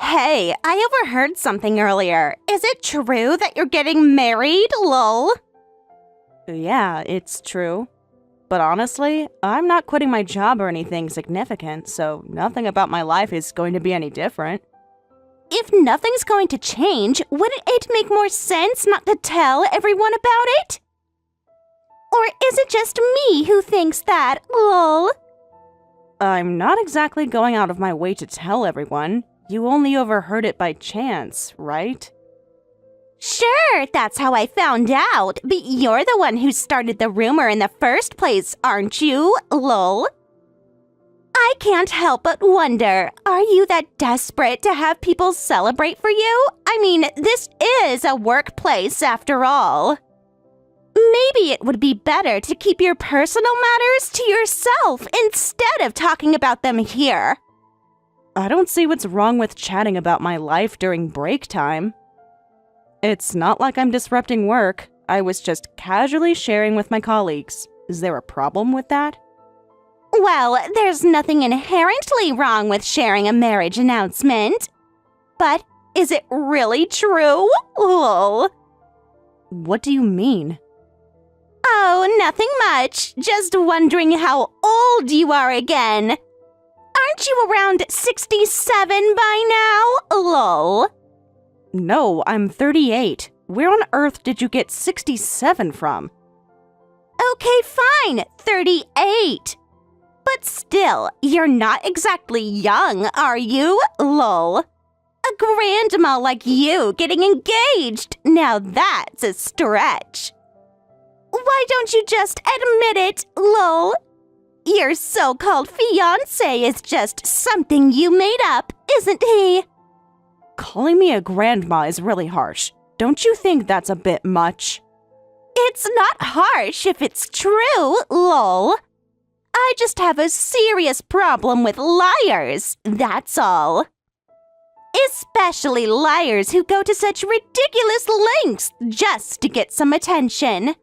Hey, I overheard something earlier. Is it true that you're getting married, lol? Yeah, it's true. But honestly, I'm not quitting my job or anything significant, so nothing about my life is going to be any different. If nothing's going to change, wouldn't it make more sense not to tell everyone about it? Or is it just me who thinks that, lol? I'm not exactly going out of my way to tell everyone. You only overheard it by chance, right? Sure, that's how I found out, but you're the one who started the rumor in the first place, aren't you, lol? I can't help but wonder, are you that desperate to have people celebrate for you? I mean, this is a workplace after all. Maybe it would be better to keep your personal matters to yourself instead of talking about them here. I don't see what's wrong with chatting about my life during break time. It's not like I'm disrupting work. I was just casually sharing with my colleagues. Is there a problem with that? Well, there's nothing inherently wrong with sharing a marriage announcement. But is it really true? Lol. What do you mean? Oh, nothing much. Just wondering how old you are again. Aren't you around 67 by now? Lol. No, I'm 38. Where on earth did you get 67 from? Okay, fine, 38. But still, you're not exactly young, are you? Lol. A grandma like you getting engaged. Now that's a stretch. Why don't you just admit it, lol? Your so-called fiancé is just something you made up, isn't he? Calling me a grandma is really harsh. Don't you think that's a bit much? It's not harsh if it's true, lol. I just have a serious problem with liars, that's all. Especially liars who go to such ridiculous lengths just to get some attention.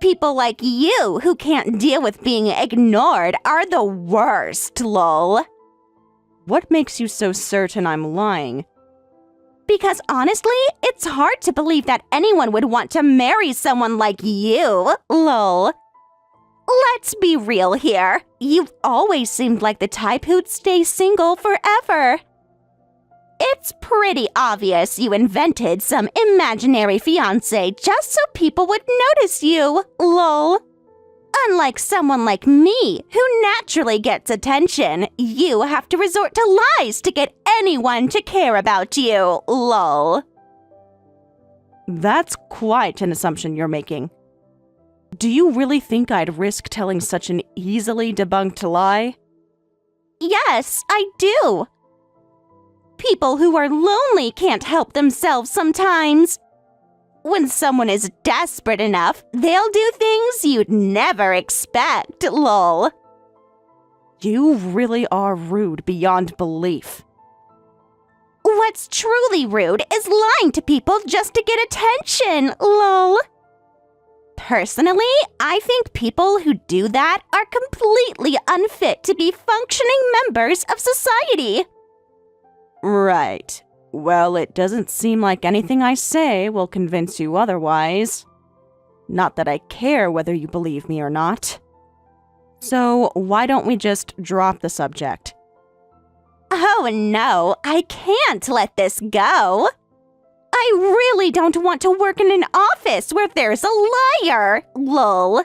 People like you who can't deal with being ignored are the worst, lol. What makes you so certain I'm lying? Because honestly, it's hard to believe that anyone would want to marry someone like you, lol. Let's be real here. You've always seemed like the type who'd stay single forever. It's pretty obvious you invented some imaginary fiancé just so people would notice you, lol. Unlike someone like me, who naturally gets attention, you have to resort to lies to get anyone to care about you, lol. That's quite an assumption you're making. Do you really think I'd risk telling such an easily debunked lie? Yes, I do. People who are lonely can't help themselves sometimes. When someone is desperate enough, they'll do things you'd never expect, lol. You really are rude beyond belief. What's truly rude is lying to people just to get attention, lol. Personally, I think people who do that are completely unfit to be functioning members of society. Right. Well, it doesn't seem like anything I say will convince you otherwise. Not that I care whether you believe me or not. So, why don't we just drop the subject? Oh no, I can't let this go. I really don't want to work in an office where there's a liar, lol.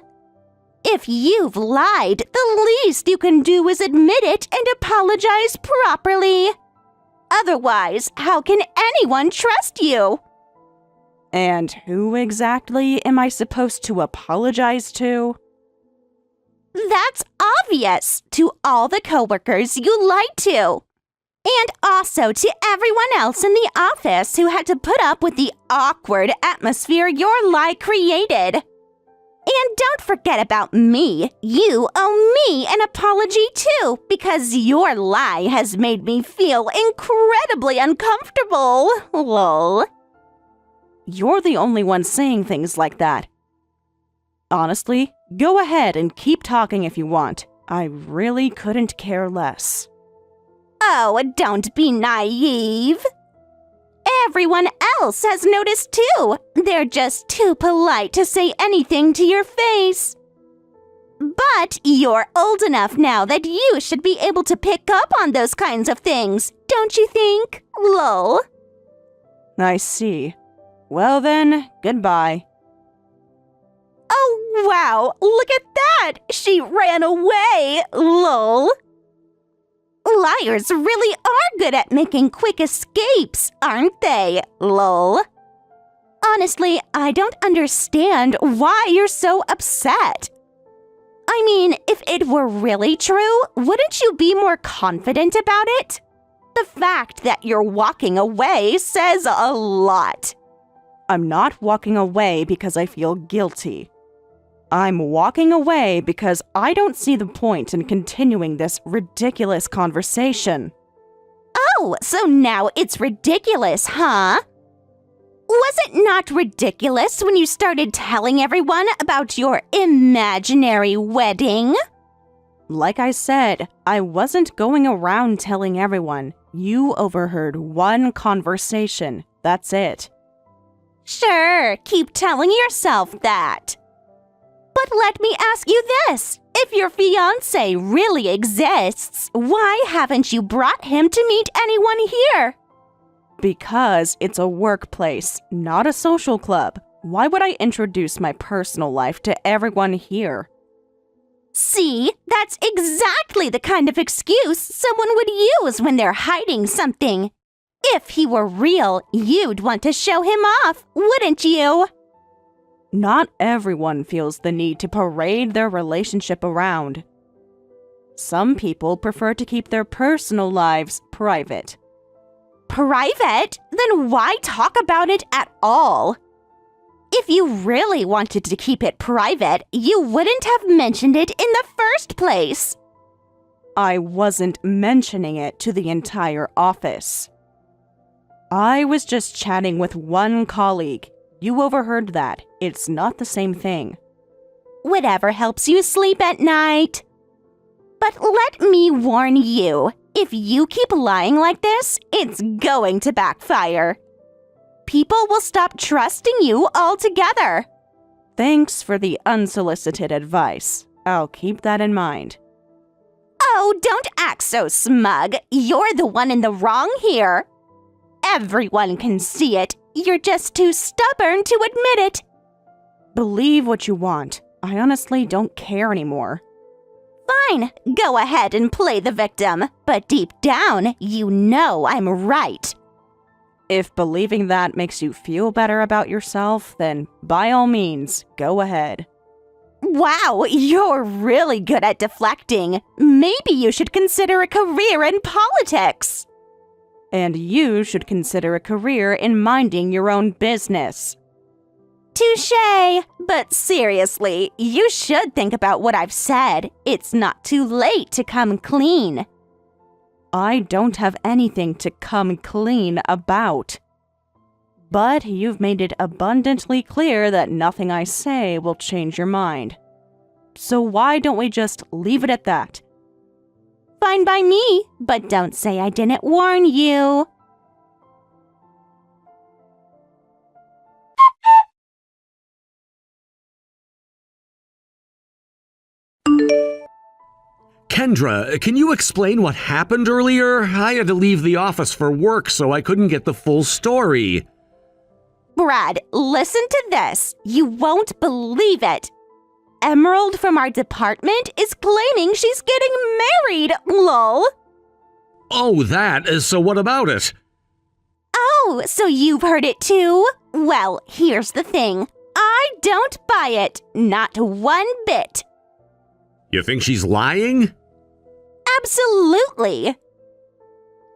If you've lied, the least you can do is admit it and apologize properly. Otherwise, how can anyone trust you? And who exactly am I supposed to apologize to? That's obvious to all the coworkers you lied to. And also to everyone else in the office who had to put up with the awkward atmosphere your lie created. And don't forget about me. You owe me an apology too, because your lie has made me feel incredibly uncomfortable, lol. You're the only one saying things like that. Honestly, go ahead and keep talking if you want. I really couldn't care less. Oh, don't be naive. Everyone else has noticed too. They're just too polite to say anything to your face. But you're old enough now that you should be able to pick up on those kinds of things, don't you think? Lol. I see. Well then, goodbye. Oh, wow, look at that! She ran away! Lol. Liars really are good at making quick escapes, aren't they? Lol. Honestly, I don't understand why you're so upset. I mean, if it were really true, wouldn't you be more confident about it? The fact that you're walking away says a lot. I'm not walking away because I feel guilty. I'm walking away because I don't see the point in continuing this ridiculous conversation. Oh, so now it's ridiculous, huh? Was it not ridiculous when you started telling everyone about your imaginary wedding? Like I said, I wasn't going around telling everyone. You overheard one conversation. That's it. Sure, keep telling yourself that. But let me ask you this. If your fiancé really exists, why haven't you brought him to meet anyone here? Because it's a workplace, not a social club. Why would I introduce my personal life to everyone here? See, that's exactly the kind of excuse someone would use when they're hiding something. If he were real, you'd want to show him off, wouldn't you? Not everyone feels the need to parade their relationship around. Some people prefer to keep their personal lives private. Private? Then why talk about it at all? If you really wanted to keep it private, you wouldn't have mentioned it in the first place. I wasn't mentioning it to the entire office. I was just chatting with one colleague. You overheard that. It's not the same thing. Whatever helps you sleep at night. But let me warn you, if you keep lying like this, it's going to backfire. People will stop trusting you altogether. Thanks for the unsolicited advice. I'll keep that in mind. Oh, don't act so smug. You're the one in the wrong here. Everyone can see it. You're just too stubborn to admit it. Believe what you want. I honestly don't care anymore. Fine, go ahead and play the victim. But deep down, you know I'm right. If believing that makes you feel better about yourself, then by all means, go ahead. Wow, you're really good at deflecting. Maybe you should consider a career in politics. And you should consider a career in minding your own business. Touché! But seriously, you should think about what I've said. It's not too late to come clean. I don't have anything to come clean about. But you've made it abundantly clear that nothing I say will change your mind. So why don't we just leave it at that? Fine by me, but don't say I didn't warn you. Kendra, can you explain what happened earlier? I had to leave the office for work, so I couldn't get the full story. Brad, listen to this. You won't believe it. Emerald from our department is claiming she's getting married, lol. Oh, that. So what about it? Oh, so you've heard it too? Well, here's the thing. I don't buy it. Not one bit. You think she's lying? Absolutely.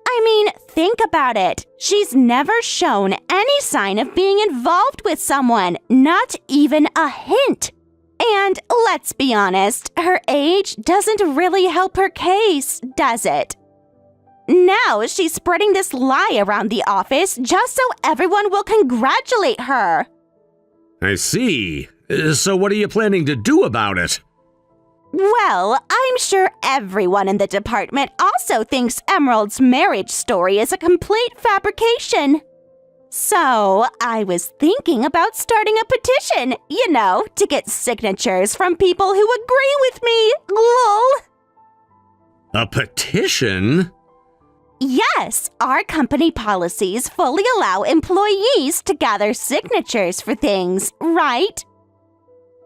I mean, think about it. She's never shown any sign of being involved with someone, not even a hint. And let's be honest, her age doesn't really help her case, does it? Now she's spreading this lie around the office just so everyone will congratulate her. I see. So what are you planning to do about it? Well, I'm sure everyone in the department also thinks Emerald's marriage story is a complete fabrication. So, I was thinking about starting a petition, to get signatures from people who agree with me. Lol. A petition? Yes, our company policies fully allow employees to gather signatures for things, right?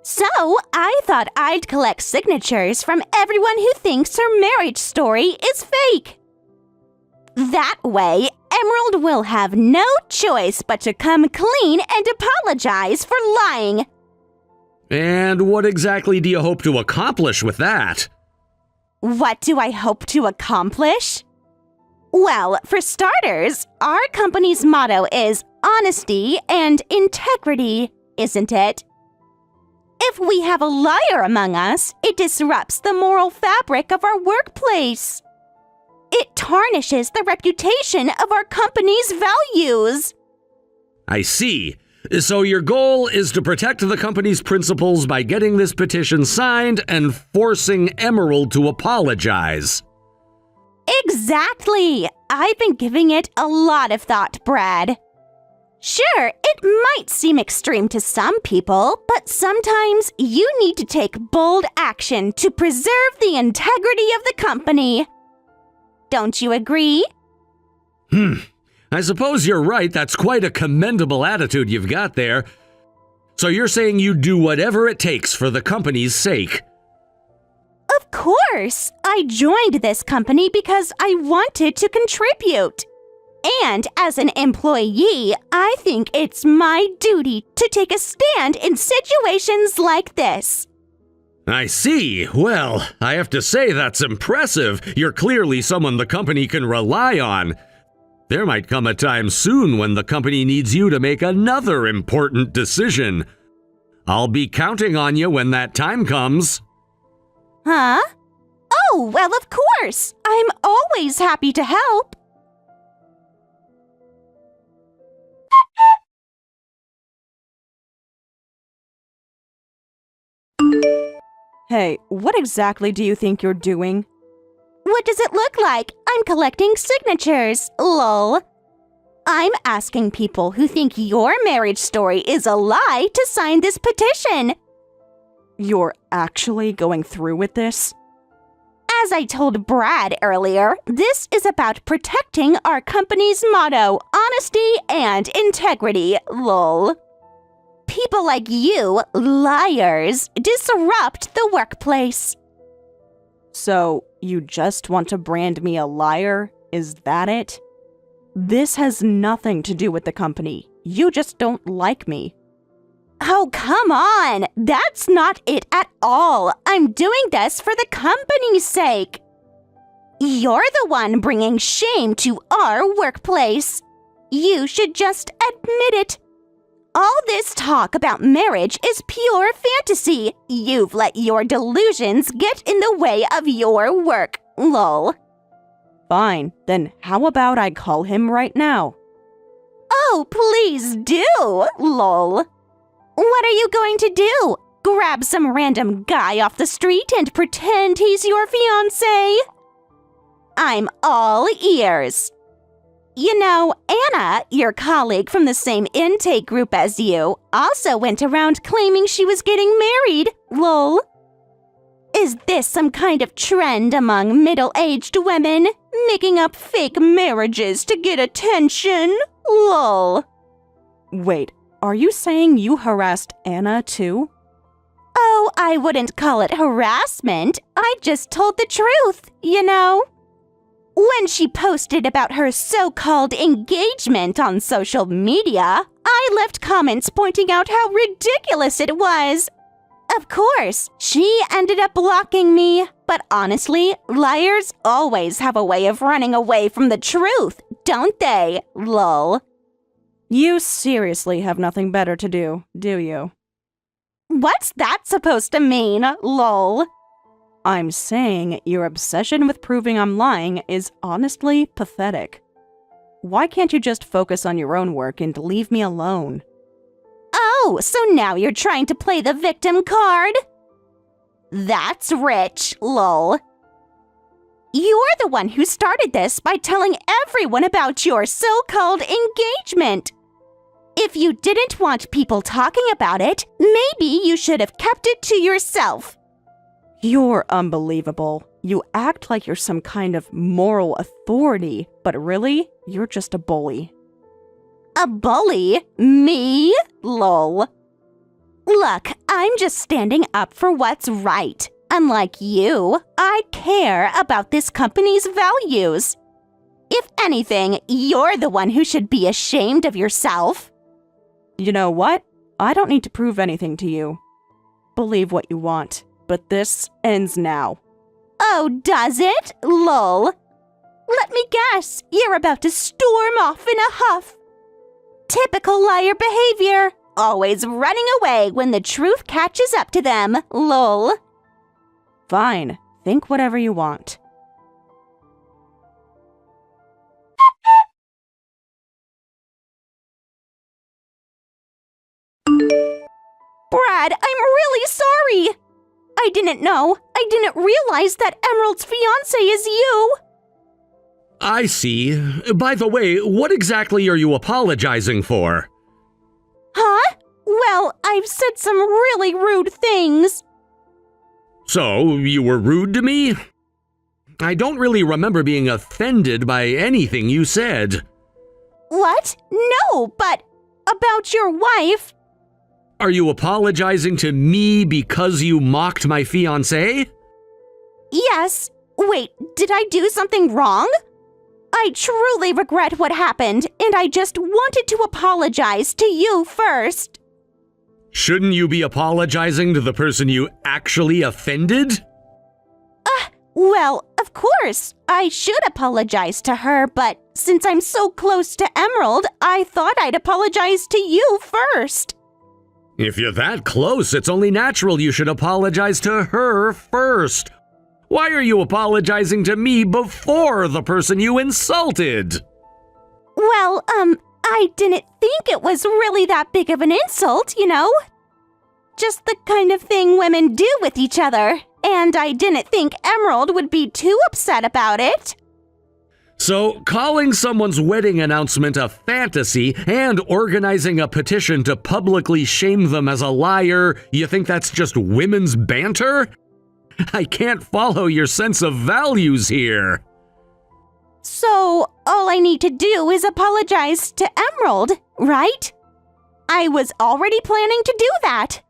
So, I thought I'd collect signatures from everyone who thinks her marriage story is fake. That way, Emerald will have no choice but to come clean and apologize for lying. And what exactly do you hope to accomplish with that? What do I hope to accomplish? Well, for starters, our company's motto is honesty and integrity, isn't it? If we have a liar among us, it disrupts the moral fabric of our workplace. It tarnishes the reputation of our company's values. I see. So your goal is to protect the company's principles by getting this petition signed and forcing Emerald to apologize. Exactly. I've been giving it a lot of thought, Brad. Sure, it might seem extreme to some people, but sometimes you need to take bold action to preserve the integrity of the company. Don't you agree? I suppose you're right. That's quite a commendable attitude you've got there. So you're saying you'd do whatever it takes for the company's sake? Of course! I joined this company because I wanted to contribute. And as an employee, I think it's my duty to take a stand in situations like this. I see. Well, I have to say that's impressive. You're clearly someone the company can rely on. There might come a time soon when the company needs you to make another important decision. I'll be counting on you when that time comes. Huh? Oh, well, of course. I'm always happy to help. Hey, what exactly do you think you're doing? What does it look like? I'm collecting signatures. Lol. I'm asking people who think your marriage story is a lie to sign this petition. You're actually going through with this? As I told Brad earlier, this is about protecting our company's motto, honesty and integrity. Lol. People like you, liars, disrupt the workplace. So, you just want to brand me a liar? Is that it? This has nothing to do with the company. You just don't like me. Oh, come on! That's not it at all. I'm doing this for the company's sake. You're the one bringing shame to our workplace. You should just admit it. All this talk about marriage is pure fantasy. You've let your delusions get in the way of your work. Lol. Fine, then how about I call him right now? Oh, please do. Lol. What are you going to do? Grab some random guy off the street and pretend he's your fiancé? I'm all ears. You know, Anna, your colleague from the same intake group as you, also went around claiming she was getting married. Lol. Is this some kind of trend among middle-aged women? Making up fake marriages to get attention? Lol. Wait, are you saying you harassed Anna too? Oh, I wouldn't call it harassment. I just told the truth, When she posted about her so-called engagement on social media, I left comments pointing out how ridiculous it was. Of course, she ended up blocking me, but honestly, liars always have a way of running away from the truth, don't they? Lol. You seriously have nothing better to do you? What's that supposed to mean? Lol. I'm saying your obsession with proving I'm lying is honestly pathetic. Why can't you just focus on your own work and leave me alone? Oh, so now you're trying to play the victim card? That's rich, lol. You're the one who started this by telling everyone about your so-called engagement. If you didn't want people talking about it, maybe you should have kept it to yourself. You're unbelievable. You act like you're some kind of moral authority, but really, you're just a bully. A bully? Me? Lol. Look, I'm just standing up for what's right. Unlike you, I care about this company's values. If anything, you're the one who should be ashamed of yourself. You know what? I don't need to prove anything to you. Believe what you want, but this ends now. Oh, does it? Lol. Let me guess, you're about to storm off in a huff. Typical liar behavior. Always running away when the truth catches up to them. Lol. Fine. Think whatever you want. Brad, I'm really sorry. I didn't know. I didn't realize that Emerald's fiancé is you. I see. By the way, what exactly are you apologizing for? Huh? Well, I've said some really rude things. So, you were rude to me? I don't really remember being offended by anything you said. What? No, but about your wife. Are you apologizing to me because you mocked my fiancé? Yes. Wait, did I do something wrong? I truly regret what happened, and I just wanted to apologize to you first. Shouldn't you be apologizing to the person you actually offended? Well, of course, I should apologize to her, but since I'm so close to Emerald, I thought I'd apologize to you first. If you're that close, it's only natural you should apologize to her first. Why are you apologizing to me before the person you insulted? Well, I didn't think it was really that big of an insult, you know? Just the kind of thing women do with each other, and I didn't think Emerald would be too upset about it. So, calling someone's wedding announcement a fantasy and organizing a petition to publicly shame them as a liar, you think that's just women's banter? I can't follow your sense of values here. So, all I need to do is apologize to Emerald, right? I was already planning to do that.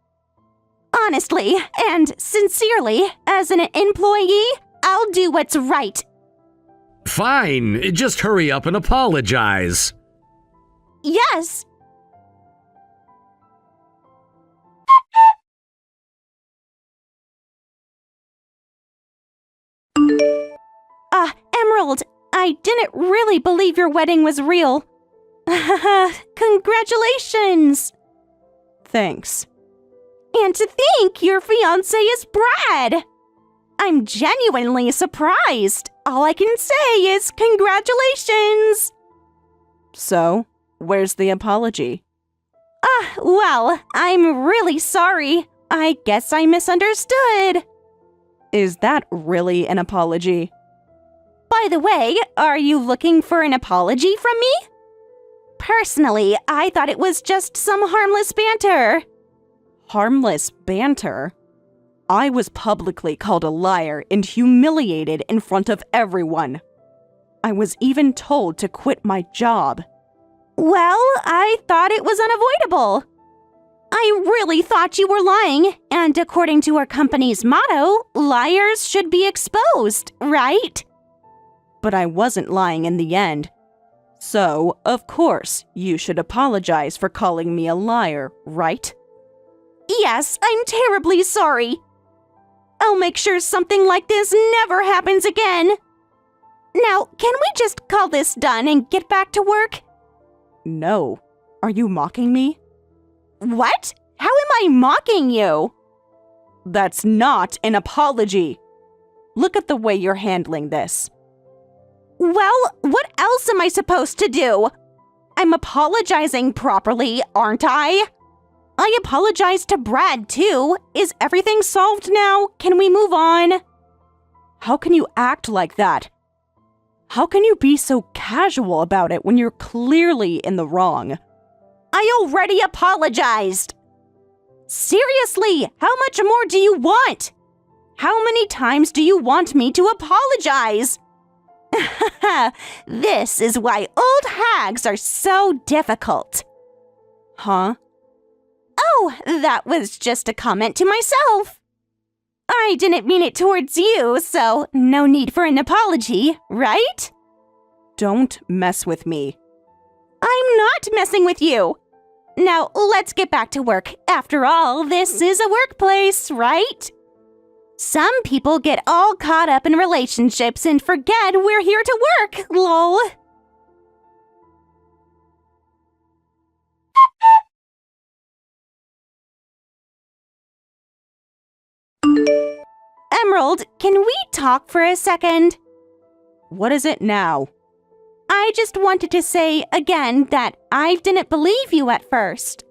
Honestly and sincerely, as an employee, I'll do what's right. Fine, just hurry up and apologize. Yes. Emerald, I didn't really believe your wedding was real. Congratulations! Thanks. And to think your fiancé is Brad! I'm genuinely surprised. All I can say is congratulations! So, where's the apology? Well, I'm really sorry. I guess I misunderstood. Is that really an apology? By the way, are you looking for an apology from me? Personally, I thought it was just some harmless banter. Harmless banter? I was publicly called a liar and humiliated in front of everyone. I was even told to quit my job. Well, I thought it was unavoidable. I really thought you were lying, and according to our company's motto, liars should be exposed, right? But I wasn't lying in the end. So, of course, you should apologize for calling me a liar, right? Yes, I'm terribly sorry. I'll make sure something like this never happens again. Now, can we just call this done and get back to work? No. Are you mocking me? What? How am I mocking you? That's not an apology. Look at the way you're handling this. Well, what else am I supposed to do? I'm apologizing properly, aren't I? I apologized to Brad, too. Is everything solved now? Can we move on? How can you act like that? How can you be so casual about it when you're clearly in the wrong? I already apologized. Seriously, how much more do you want? How many times do you want me to apologize? This is why old hags are so difficult. Huh? Oh, that was just a comment to myself. I didn't mean it towards you, so no need for an apology, right? Don't mess with me. I'm not messing with you. Now, let's get back to work. After all, this is a workplace, right? Some people get all caught up in relationships and forget we're here to work, lol. Emerald, can we talk for a second? What is it now? I just wanted to say again that I didn't believe you at first.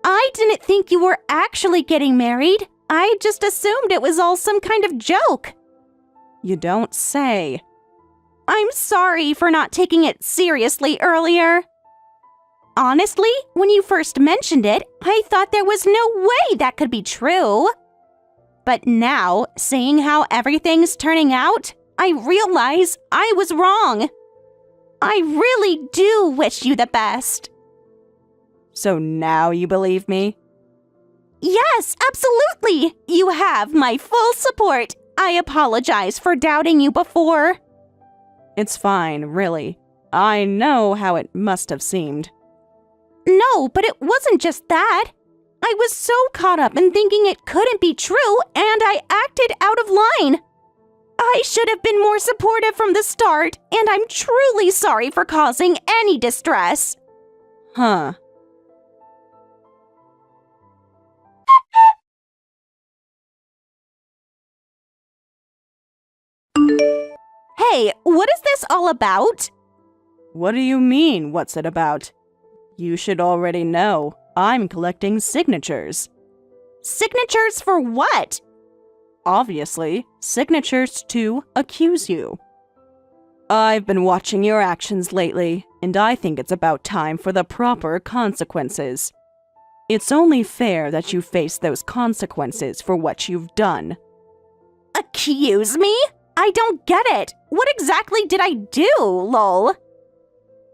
I didn't think you were actually getting married. I just assumed it was all some kind of joke. You don't say. I'm sorry for not taking it seriously earlier. Honestly, when you first mentioned it, I thought there was no way that could be true. But now, seeing how everything's turning out, I realize I was wrong. I really do wish you the best. So now you believe me? Yes, absolutely. You have my full support. I apologize for doubting you before. It's fine, really. I know how it must have seemed. No, but it wasn't just that. I was so caught up in thinking it couldn't be true, and I acted out of line. I should have been more supportive from the start, and I'm truly sorry for causing any distress. Huh. Hey, what is this all about? What do you mean, what's it about? You should already know. I'm collecting signatures. Signatures for what? Obviously, signatures to accuse you. I've been watching your actions lately, and I think it's about time for the proper consequences. It's only fair that you face those consequences for what you've done. Accuse me? I don't get it. What exactly did I do, lol?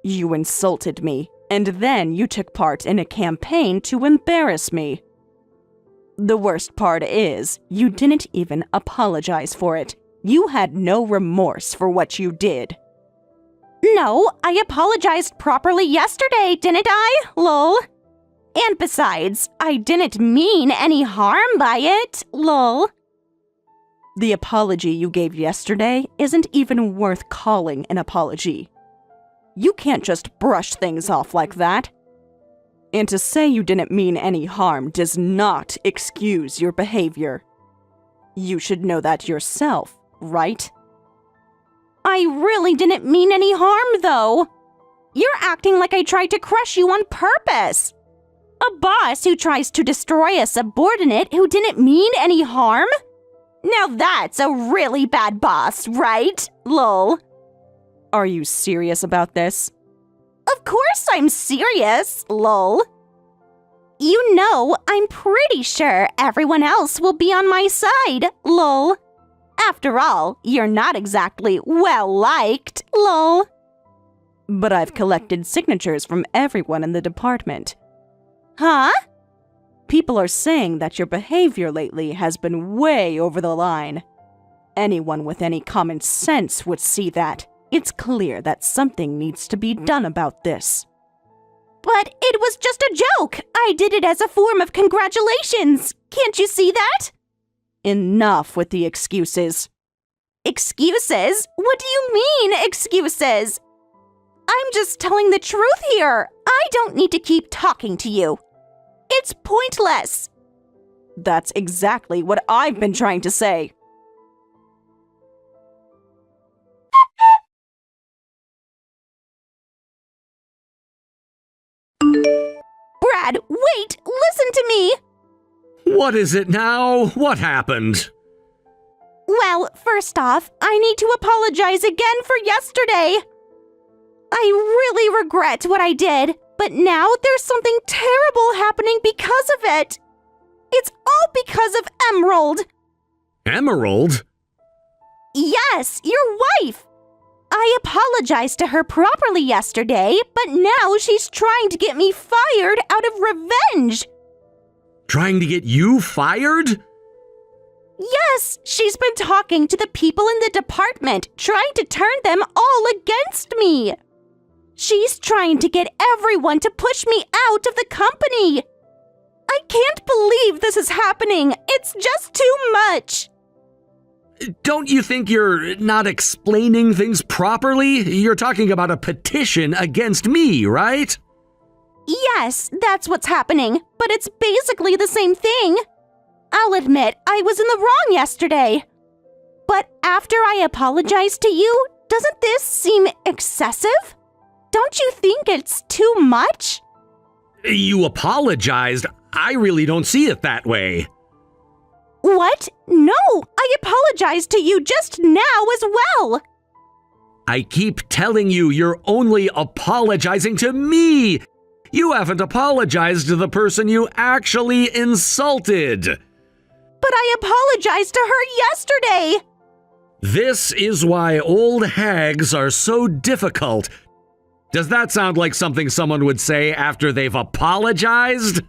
You insulted me, and then you took part in a campaign to embarrass me. The worst part is, you didn't even apologize for it. You had no remorse for what you did. No, I apologized properly yesterday, didn't I, lol? And besides, I didn't mean any harm by it, lol. The apology you gave yesterday isn't even worth calling an apology. You can't just brush things off like that. And to say you didn't mean any harm does not excuse your behavior. You should know that yourself, right? I really didn't mean any harm, though. You're acting like I tried to crush you on purpose. A boss who tries to destroy a subordinate who didn't mean any harm? Now that's a really bad boss, right? Lol. Are you serious about this? Of course I'm serious, lol. You know, I'm pretty sure everyone else will be on my side, lol. After all, you're not exactly well-liked, lol. But I've collected signatures from everyone in the department. Huh? People are saying that your behavior lately has been way over the line. Anyone with any common sense would see that. It's clear that something needs to be done about this. But it was just a joke. I did it as a form of congratulations. Can't you see that? Enough with the excuses. Excuses? What do you mean, excuses? I'm just telling the truth here. I don't need to keep talking to you. It's pointless. That's exactly what I've been trying to say. Brad, Dad, wait! Listen to me! What is it now? What happened? Well, first off, I need to apologize again for yesterday. I really regret what I did, but now there's something terrible happening because of it. It's all because of Emerald. Emerald? Yes, your wife. I apologized to her properly yesterday, but now she's trying to get me fired out of revenge. Trying to get you fired? Yes, she's been talking to the people in the department, trying to turn them all against me. She's trying to get everyone to push me out of the company. I can't believe this is happening. It's just too much. Don't you think you're not explaining things properly? You're talking about a petition against me, right? Yes, that's what's happening, but it's basically the same thing. I'll admit I was in the wrong yesterday. But after I apologized to you, doesn't this seem excessive? Don't you think it's too much? You apologized. I really don't see it that way. What? No, I apologized to you just now as well. I keep telling you you're only apologizing to me. You haven't apologized to the person you actually insulted. But I apologized to her yesterday. This is why old hags are so difficult. Does that sound like something someone would say after they've apologized?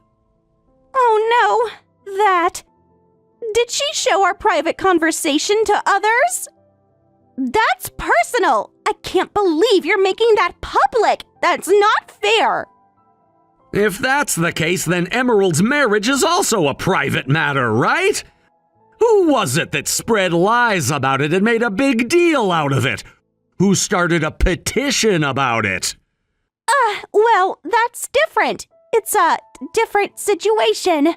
Oh no, that. Did she show our private conversation to others? That's personal. I can't believe you're making that public. That's not fair. If that's the case, then Emerald's marriage is also a private matter, right? Who was it that spread lies about it and made a big deal out of it? Who started a petition about it? Well, that's different. It's a different situation.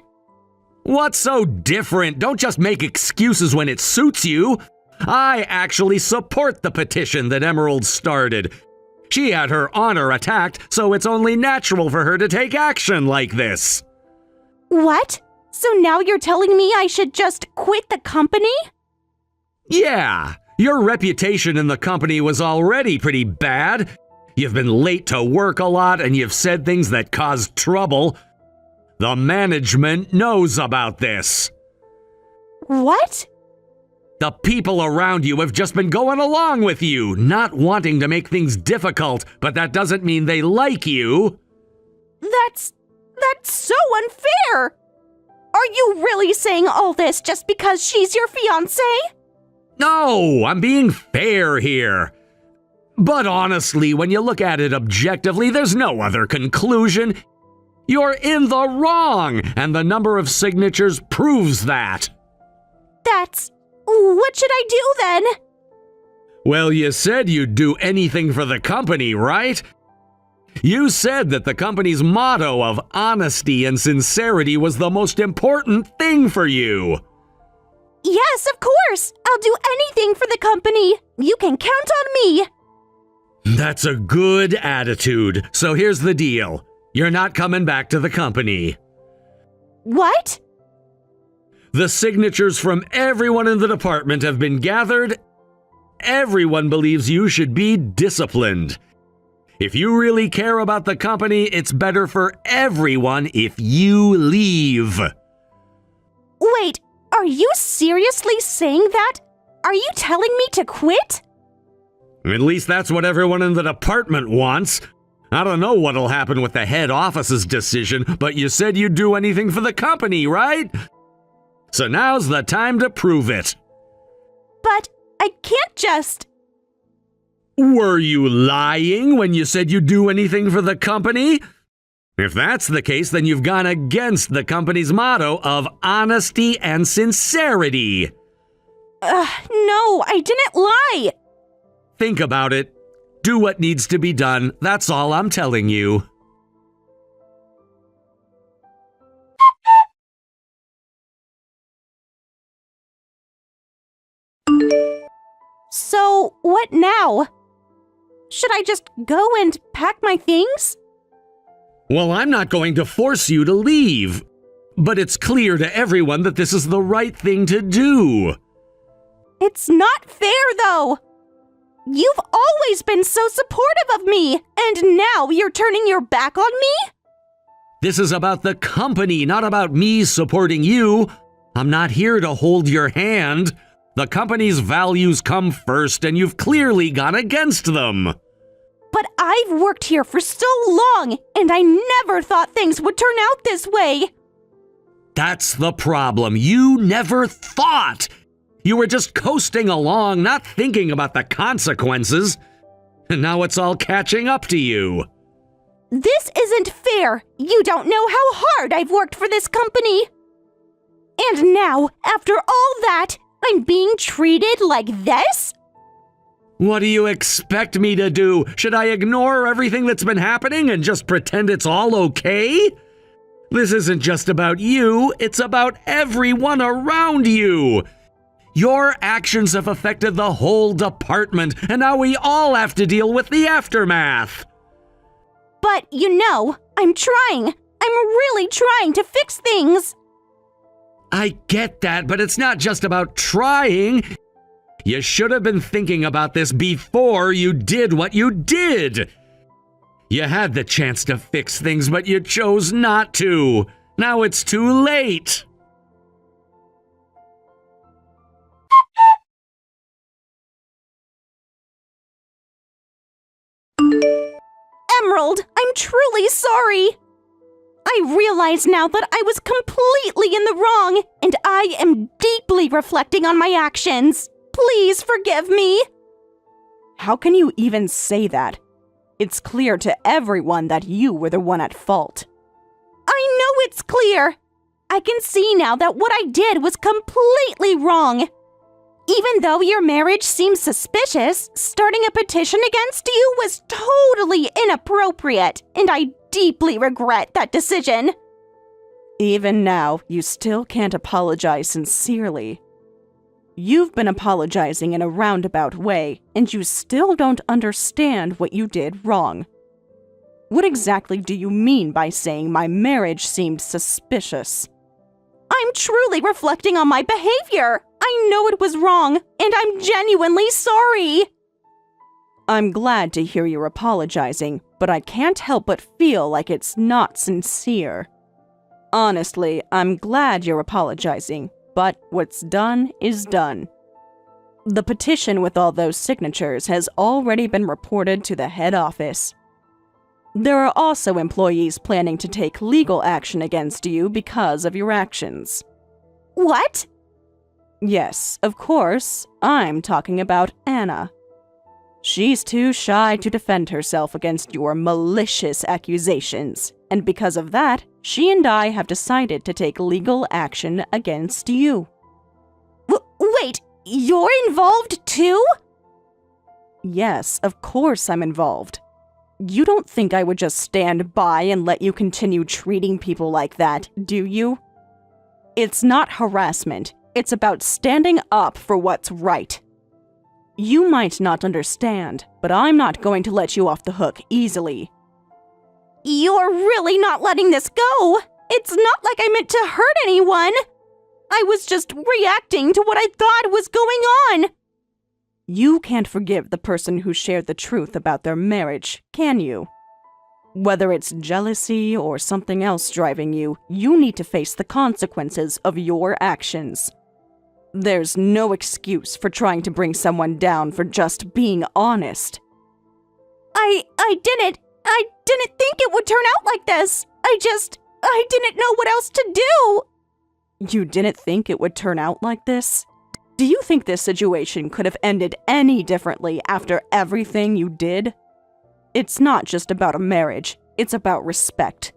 What's so different? Don't just make excuses when it suits you. I actually support the petition that Emerald started. She had her honor attacked, so it's only natural for her to take action like this. What? So now you're telling me I should just quit the company? Yeah, your reputation in the company was already pretty bad. You've been late to work a lot and you've said things that caused trouble. The management knows about this. What? The people around you have just been going along with you, not wanting to make things difficult, but that doesn't mean they like you. That's so unfair. Are you really saying all this just because she's your fiancé? No, I'm being fair here. But honestly, when you look at it objectively, there's no other conclusion. You're in the wrong, and the number of signatures proves that. What should I do then? Well, you said you'd do anything for the company, right? You said that the company's motto of honesty and sincerity was the most important thing for you. Yes, of course. I'll do anything for the company. You can count on me. That's a good attitude. So here's the deal. You're not coming back to the company. What? The signatures from everyone in the department have been gathered. Everyone believes you should be disciplined. If you really care about the company, it's better for everyone if you leave. Wait, are you seriously saying that? Are you telling me to quit? At least that's what everyone in the department wants. I don't know what'll happen with the head office's decision, but you said you'd do anything for the company, right? So now's the time to prove it. But I can't just... Were you lying when you said you'd do anything for the company? If that's the case, then you've gone against the company's motto of honesty and sincerity. No, I didn't lie. Think about it. Do what needs to be done. That's all I'm telling you. So, what now? Should I just go and pack my things? Well, I'm not going to force you to leave. But it's clear to everyone that this is the right thing to do. It's not fair, though. You've always been so supportive of me, and now you're turning your back on me? This is about the company, not about me supporting you. I'm not here to hold your hand. The company's values come first, and you've clearly gone against them. But I've worked here for so long, and I never thought things would turn out this way. That's the problem. You never thought. You were just coasting along, not thinking about the consequences. And now it's all catching up to you. This isn't fair. You don't know how hard I've worked for this company. And now, after all that, I'm being treated like this? What do you expect me to do? Should I ignore everything that's been happening and just pretend it's all okay? This isn't just about you, it's about everyone around you. Your actions have affected the whole department, and now we all have to deal with the aftermath. But, I'm trying. I'm really trying to fix things. I get that, but it's not just about trying. You should have been thinking about this before you did what you did. You had the chance to fix things, but you chose not to. Now it's too late. Emerald, I'm truly sorry. I realize now that I was completely in the wrong, and I am deeply reflecting on my actions. Please forgive me. How can you even say that? It's clear to everyone that you were the one at fault. I know it's clear. I can see now that what I did was completely wrong. Even though your marriage seems suspicious, starting a petition against you was totally inappropriate, and I deeply regret that decision. Even now, you still can't apologize sincerely. You've been apologizing in a roundabout way, and you still don't understand what you did wrong. What exactly do you mean by saying my marriage seemed suspicious? I'm truly reflecting on my behavior. I know it was wrong, and I'm genuinely sorry. I'm glad to hear you're apologizing, but I can't help but feel like it's not sincere. Honestly, I'm glad you're apologizing, but what's done is done. The petition with all those signatures has already been reported to the head office. There are also employees planning to take legal action against you because of your actions. What? Yes, of course, I'm talking about Anna. She's too shy to defend herself against your malicious accusations, and because of that, she and I have decided to take legal action against you. Wait, you're involved too? Yes, of course I'm involved. You don't think I would just stand by and let you continue treating people like that, do you? It's not harassment. It's about standing up for what's right. You might not understand, but I'm not going to let you off the hook easily. You're really not letting this go. It's not like I meant to hurt anyone. I was just reacting to what I thought was going on. You can't forgive the person who shared the truth about their marriage, can you? Whether it's jealousy or something else driving you, you need to face the consequences of your actions. There's no excuse for trying to bring someone down for just being honest. I didn't think it would turn out like this. I didn't know what else to do. You didn't think it would turn out like this? Do you think this situation could have ended any differently after everything you did? It's not just about a marriage, it's about respect.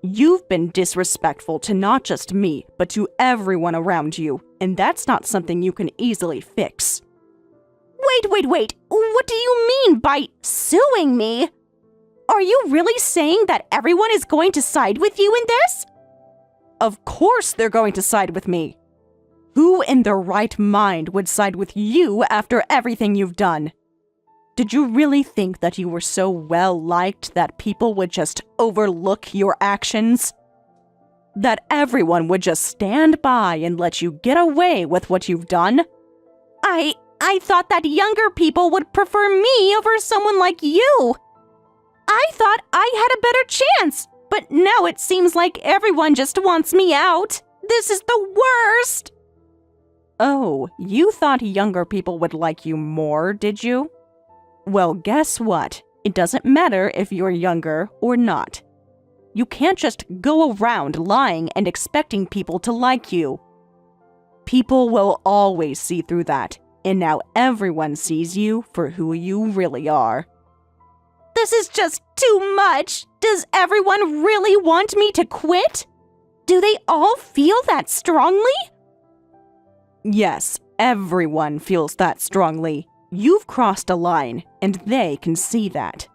You've been disrespectful to not just me, but to everyone around you, and that's not something you can easily fix. Wait. What do you mean by suing me? Are you really saying that everyone is going to side with you in this? Of course they're going to side with me. Who in their right mind would side with you after everything you've done? Did you really think that you were so well-liked that people would just overlook your actions? That everyone would just stand by and let you get away with what you've done? I thought that younger people would prefer me over someone like you. I thought I had a better chance, but now it seems like everyone just wants me out. This is the worst. Oh, you thought younger people would like you more, did you? Well, guess what? It doesn't matter if you're younger or not. You can't just go around lying and expecting people to like you. People will always see through that, and now everyone sees you for who you really are. This is just too much. Does everyone really want me to quit? Do they all feel that strongly? Yes, everyone feels that strongly. You've crossed a line, and they can see that.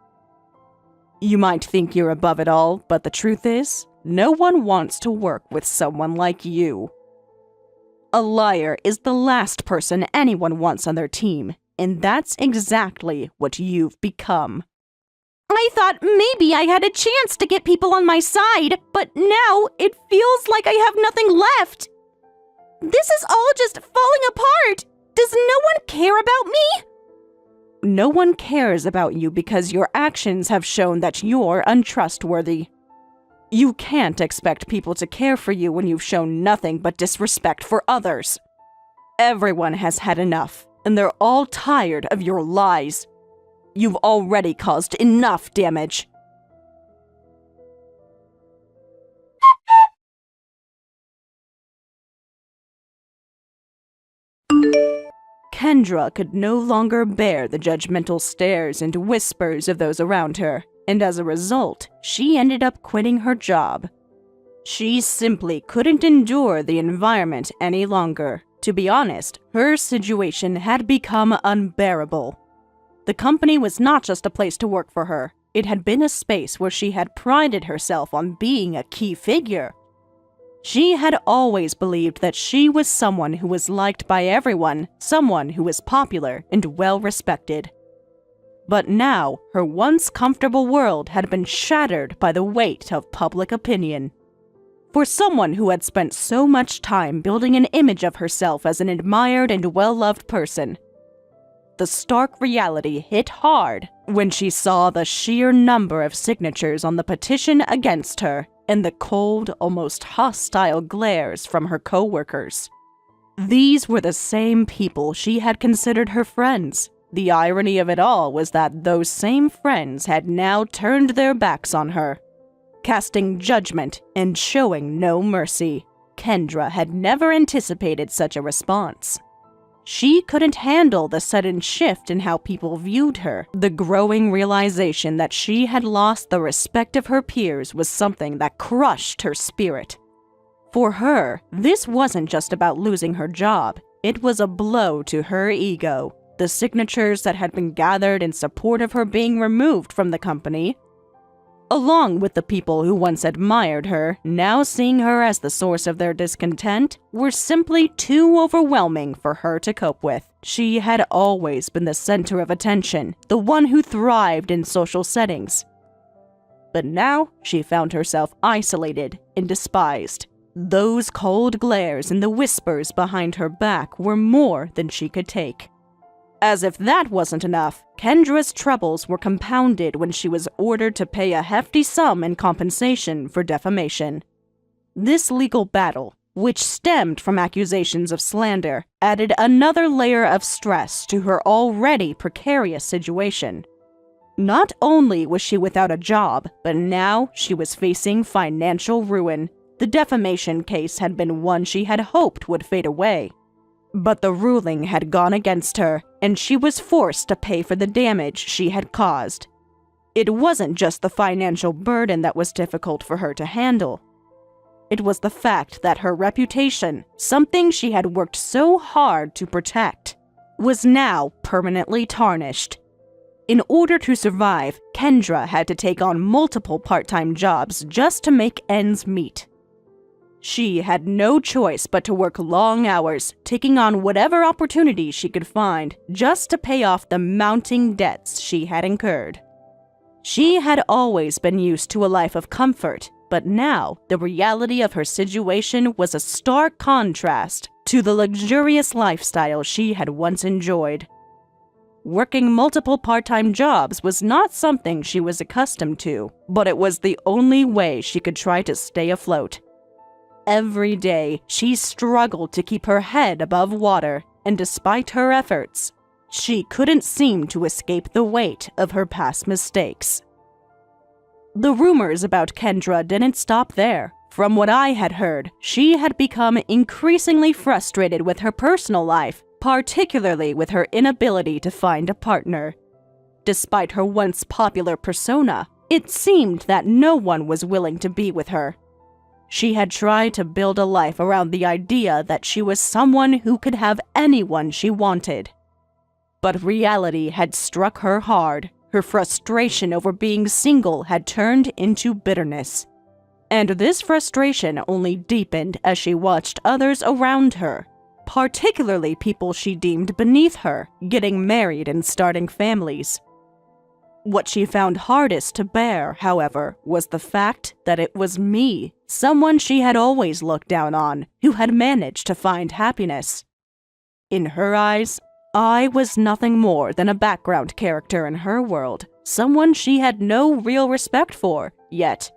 You might think you're above it all, but the truth is, no one wants to work with someone like you. A liar is the last person anyone wants on their team, and that's exactly what you've become. I thought maybe I had a chance to get people on my side, but now it feels like I have nothing left. This is all just falling apart. Does no one care about me? No one cares about you because your actions have shown that you're untrustworthy. You can't expect people to care for you when you've shown nothing but disrespect for others. Everyone has had enough, and they're all tired of your lies. You've already caused enough damage. Kendra could no longer bear the judgmental stares and whispers of those around her, and as a result, she ended up quitting her job. She simply couldn't endure the environment any longer. To be honest, her situation had become unbearable. The company was not just a place to work for her. It had been a space where she had prided herself on being a key figure. She had always believed that she was someone who was liked by everyone, someone who was popular and well-respected. But now, her once comfortable world had been shattered by the weight of public opinion. For someone who had spent so much time building an image of herself as an admired and well-loved person, the stark reality hit hard when she saw the sheer number of signatures on the petition against her and the cold, almost hostile glares from her coworkers. These were the same people she had considered her friends. The irony of it all was that those same friends had now turned their backs on her, casting judgment and showing no mercy. Kendra had never anticipated such a response. She couldn't handle the sudden shift in how people viewed her. The growing realization that she had lost the respect of her peers was something that crushed her spirit. For her, this wasn't just about losing her job. It was a blow to her ego. The signatures that had been gathered in support of her being removed from the company, along with the people who once admired her, now seeing her as the source of their discontent, were simply too overwhelming for her to cope with. She had always been the center of attention, the one who thrived in social settings. But now she found herself isolated and despised. Those cold glares and the whispers behind her back were more than she could take. As if that wasn't enough, Kendra's troubles were compounded when she was ordered to pay a hefty sum in compensation for defamation. This legal battle, which stemmed from accusations of slander, added another layer of stress to her already precarious situation. Not only was she without a job, but now she was facing financial ruin. The defamation case had been one she had hoped would fade away. But the ruling had gone against her, and she was forced to pay for the damage she had caused. It wasn't just the financial burden that was difficult for her to handle. It was the fact that her reputation, something she had worked so hard to protect, was now permanently tarnished. In order to survive, Kendra had to take on multiple part-time jobs just to make ends meet. She had no choice but to work long hours, taking on whatever opportunity she could find just to pay off the mounting debts she had incurred. She had always been used to a life of comfort, but now the reality of her situation was a stark contrast to the luxurious lifestyle she had once enjoyed. Working multiple part-time jobs was not something she was accustomed to, but it was the only way she could try to stay afloat. Every day, she struggled to keep her head above water, and despite her efforts, she couldn't seem to escape the weight of her past mistakes. The rumors about Kendra didn't stop there. From what I had heard, she had become increasingly frustrated with her personal life, particularly with her inability to find a partner. Despite her once popular persona, it seemed that no one was willing to be with her. She had tried to build a life around the idea that she was someone who could have anyone she wanted. But reality had struck her hard. Her frustration over being single had turned into bitterness. And this frustration only deepened as she watched others around her, particularly people she deemed beneath her, getting married and starting families. What she found hardest to bear, however, was the fact that it was me, someone she had always looked down on, who had managed to find happiness. In her eyes, I was nothing more than a background character in her world, someone she had no real respect for, yet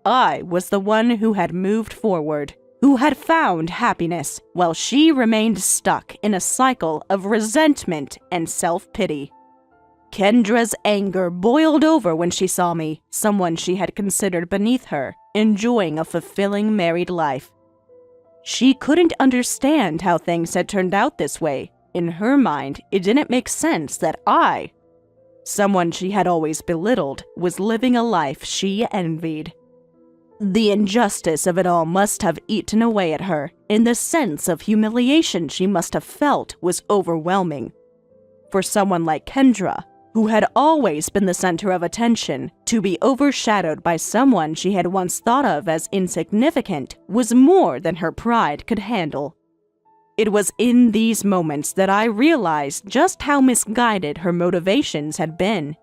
I was the one who had moved forward, who had found happiness, while she remained stuck in a cycle of resentment and self-pity. Kendra's anger boiled over when she saw me, someone she had considered beneath her, enjoying a fulfilling married life. She couldn't understand how things had turned out this way. In her mind, it didn't make sense that I, someone she had always belittled, was living a life she envied. The injustice of it all must have eaten away at her, and the sense of humiliation she must have felt was overwhelming. For someone like Kendra, who had always been the center of attention, to be overshadowed by someone she had once thought of as insignificant was more than her pride could handle. It was in these moments that I realized just how misguided her motivations had been.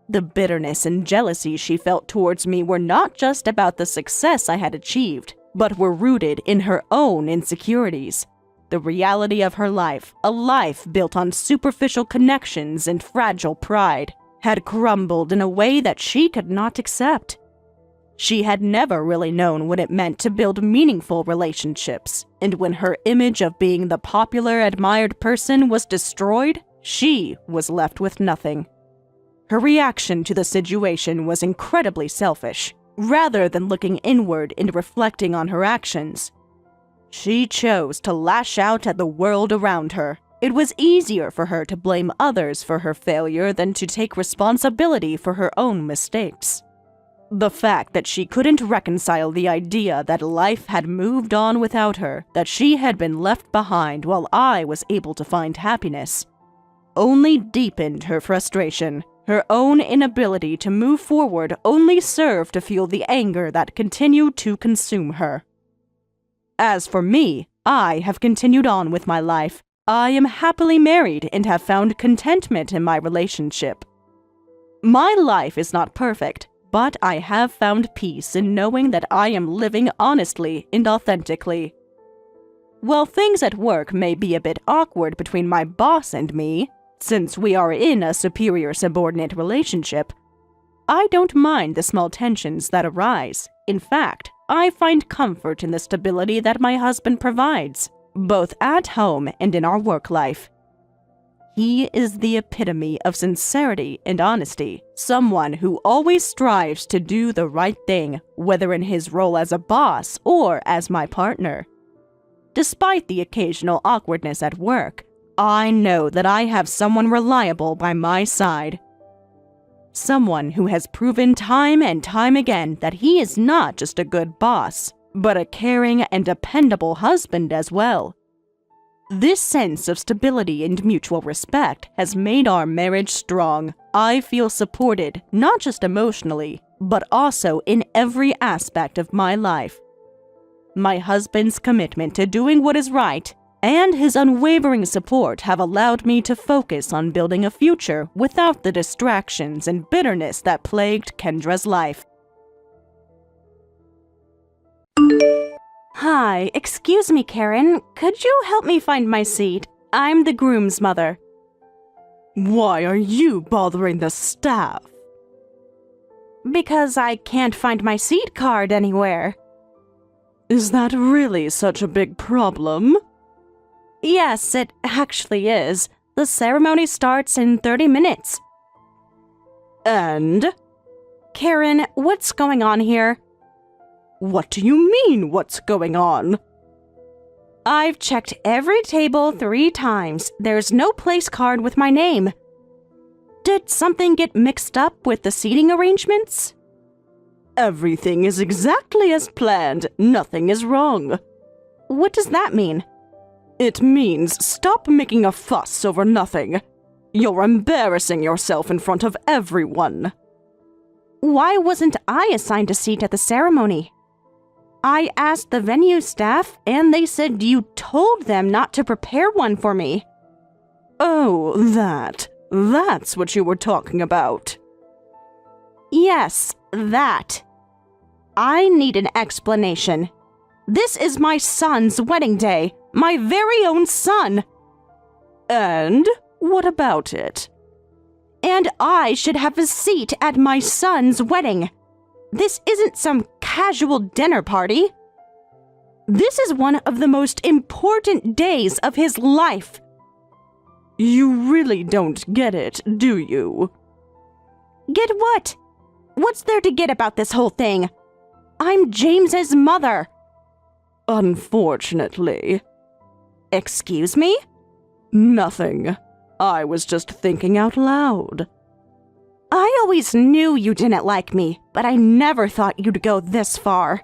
The bitterness and jealousy she felt towards me were not just about the success I had achieved, but were rooted in her own insecurities. The reality of her life, a life built on superficial connections and fragile pride, had crumbled in a way that she could not accept. She had never really known what it meant to build meaningful relationships, and when her image of being the popular, admired person was destroyed, she was left with nothing. Her reaction to the situation was incredibly selfish. Rather than looking inward and reflecting on her actions, she chose to lash out at the world around her. It was easier for her to blame others for her failure than to take responsibility for her own mistakes. The fact that she couldn't reconcile the idea that life had moved on without her, that she had been left behind while I was able to find happiness, only deepened her frustration. Her own inability to move forward only served to fuel the anger that continued to consume her. As for me, I have continued on with my life. I am happily married and have found contentment in my relationship. My life is not perfect, but I have found peace in knowing that I am living honestly and authentically. While things at work may be a bit awkward between my boss and me, since we are in a superior-subordinate relationship, I don't mind the small tensions that arise. In fact, I find comfort in the stability that my husband provides, both at home and in our work life. He is the epitome of sincerity and honesty, someone who always strives to do the right thing, whether in his role as a boss or as my partner. Despite the occasional awkwardness at work, I know that I have someone reliable by my side. Someone who has proven time and time again that he is not just a good boss, but a caring and dependable husband as well. This sense of stability and mutual respect has made our marriage strong. I feel supported, not just emotionally, but also in every aspect of my life. My husband's commitment to doing what is right and his unwavering support have allowed me to focus on building a future without the distractions and bitterness that plagued Kendra's life. Hi, excuse me, Karen. Could you help me find my seat? I'm the groom's mother. Why are you bothering the staff? Because I can't find my seat card anywhere. Is that really such a big problem? Yes, it actually is. The ceremony starts in 30 minutes. And? Karen, what's going on here? What do you mean, what's going on? I've checked every table 3 times. There's no place card with my name. Did something get mixed up with the seating arrangements? Everything is exactly as planned. Nothing is wrong. What does that mean? It means stop making a fuss over nothing. You're embarrassing yourself in front of everyone. Why wasn't I assigned a seat at the ceremony? I asked the venue staff, and they said you told them not to prepare one for me. Oh, that's what you were talking about. Yes, that. I need an explanation. This is my son's wedding day, my very own son. And what about it? And I should have a seat at my son's wedding. This isn't some casual dinner party. This is one of the most important days of his life. You really don't get it, do you? Get what? What's there to get about this whole thing? I'm James's mother. Unfortunately. Excuse me? Nothing. I was just thinking out loud. I always knew you didn't like me, but I never thought you'd go this far.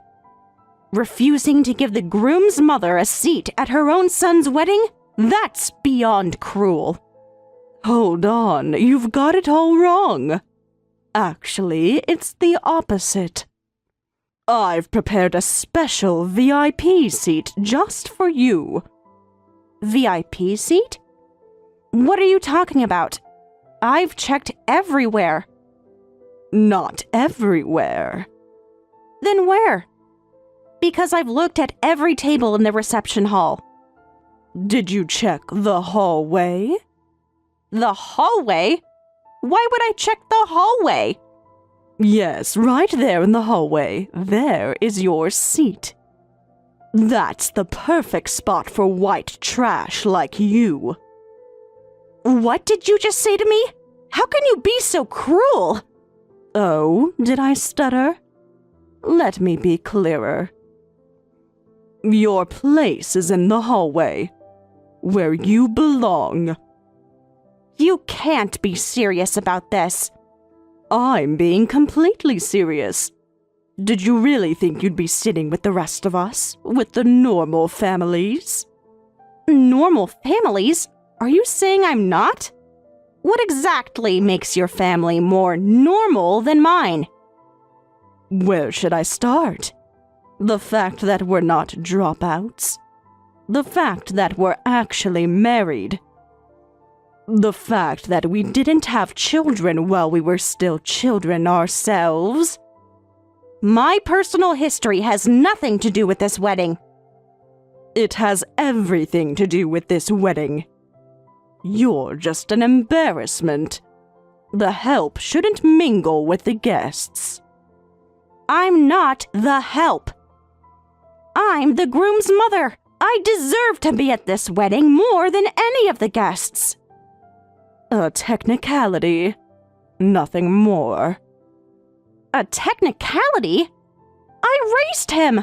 Refusing to give the groom's mother a seat at her own son's wedding? That's beyond cruel. Hold on, you've got it all wrong. Actually, it's the opposite. I've prepared a special VIP seat just for you. VIP seat? What are you talking about? I've checked everywhere. Not everywhere. Then where? Because I've looked at every table in the reception hall. Did you check the hallway? The hallway? Why would I check the hallway? Yes, right there in the hallway. There is your seat. That's the perfect spot for white trash like you. What did you just say to me? How can you be so cruel? Oh, did I stutter? Let me be clearer. Your place is in the hallway, where you belong. You can't be serious about this. I'm being completely serious. Did you really think you'd be sitting with the rest of us, with the normal families? Normal families? Are you saying I'm not? What exactly makes your family more normal than mine? Where should I start? The fact that we're not dropouts. The fact that we're actually married. The fact that we didn't have children while we were still children ourselves. My personal history has nothing to do with this wedding. It has everything to do with this wedding. You're just an embarrassment. The help shouldn't mingle with the guests. I'm not the help. I'm the groom's mother. I deserve to be at this wedding more than any of the guests. A technicality. Nothing more. A technicality? I raised him.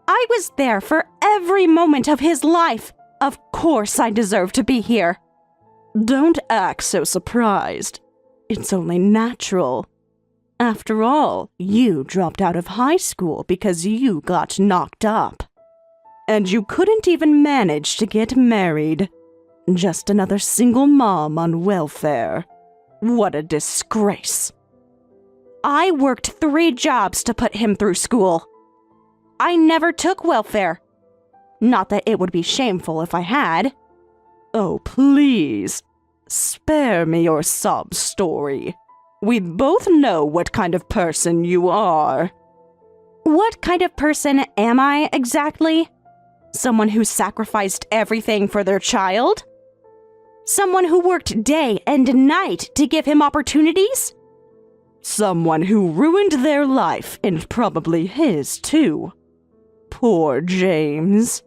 I was there for every moment of his life. Of course I deserve to be here. Don't act so surprised. It's only natural. After all, you dropped out of high school because you got knocked up. And you couldn't even manage to get married. Just another single mom on welfare. What a disgrace. I worked 3 jobs to put him through school. I never took welfare. Not that it would be shameful if I had. Oh, please. Spare me your sob story. We both know what kind of person you are. What kind of person am I exactly? Someone who sacrificed everything for their child? Someone who worked day and night to give him opportunities? Someone who ruined their life and probably his too. Poor James.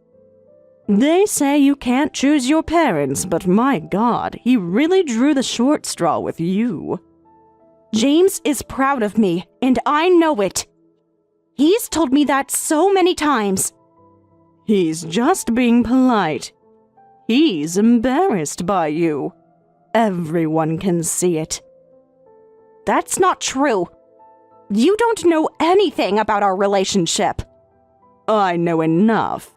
They say you can't choose your parents, but my God, he really drew the short straw with you. James is proud of me, and I know it. He's told me that so many times. He's just being polite. He's embarrassed by you. Everyone can see it. That's not true. You don't know anything about our relationship. I know enough.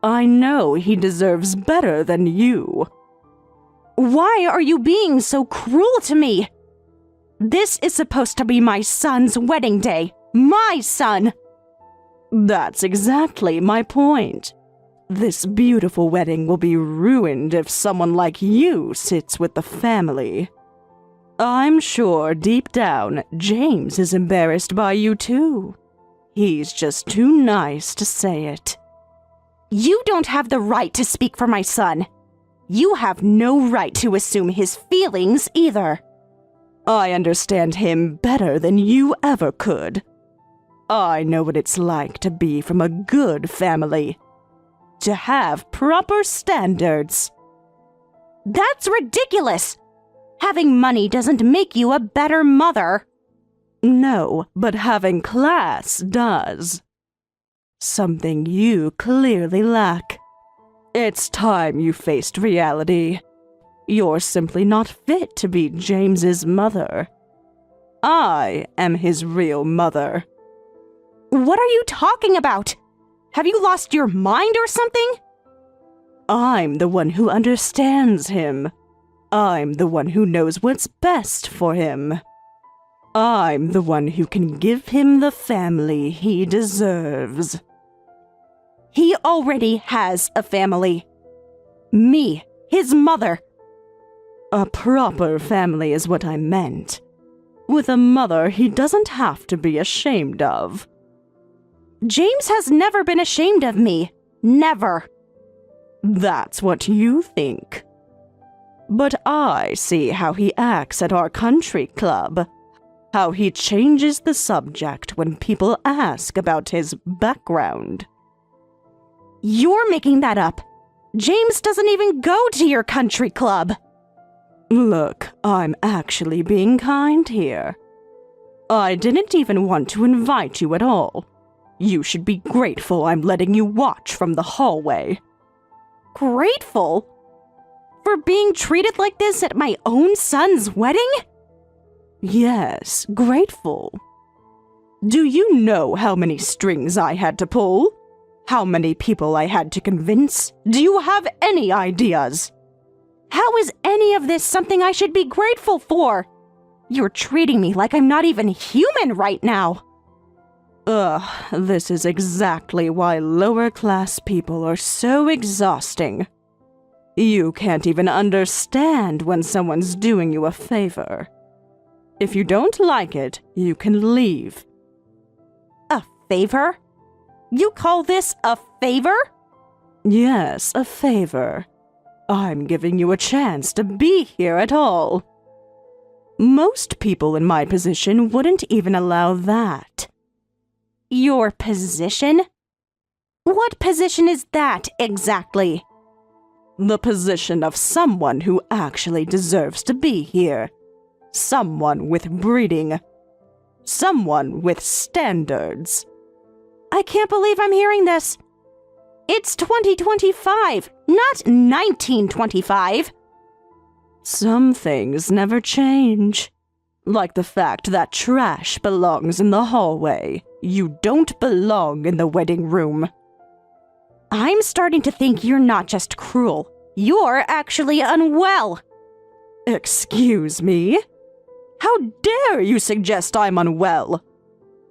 I know he deserves better than you. Why are you being so cruel to me? This is supposed to be my son's wedding day. My son! That's exactly my point. This beautiful wedding will be ruined if someone like you sits with the family. I'm sure deep down, James is embarrassed by you too. He's just too nice to say it. You don't have the right to speak for my son. You have no right to assume his feelings either. I understand him better than you ever could. I know what it's like to be from a good family. To have proper standards. That's ridiculous! Having money doesn't make you a better mother. No, but having class does. Something you clearly lack. It's time you faced reality. You're simply not fit to be James's mother. I am his real mother. What are you talking about? Have you lost your mind or something? I'm the one who understands him. I'm the one who knows what's best for him. I'm the one who can give him the family he deserves. He already has a family. Me, his mother. A proper family is what I meant. With a mother he doesn't have to be ashamed of. James has never been ashamed of me. Never. That's what you think. But I see how he acts at our country club. How he changes the subject when people ask about his background. You're making that up. James doesn't even go to your country club. Look, I'm actually being kind here. I didn't even want to invite you at all. You should be grateful I'm letting you watch from the hallway. Grateful? For being treated like this at my own son's wedding? Yes, grateful. Do you know how many strings I had to pull? How many people I had to convince? Do you have any ideas? How is any of this something I should be grateful for? You're treating me like I'm not even human right now. Ugh, this is exactly why lower-class people are so exhausting. You can't even understand when someone's doing you a favor. If you don't like it, you can leave. A favor? You call this a favor? Yes, a favor. I'm giving you a chance to be here at all. Most people in my position wouldn't even allow that. Your position? What position is that exactly? The position of someone who actually deserves to be here. Someone with breeding. Someone with standards. I can't believe I'm hearing this. It's 2025, not 1925. Some things never change. Like the fact that trash belongs in the hallway. You don't belong in the wedding room. I'm starting to think you're not just cruel. You're actually unwell. Excuse me? How dare you suggest I'm unwell?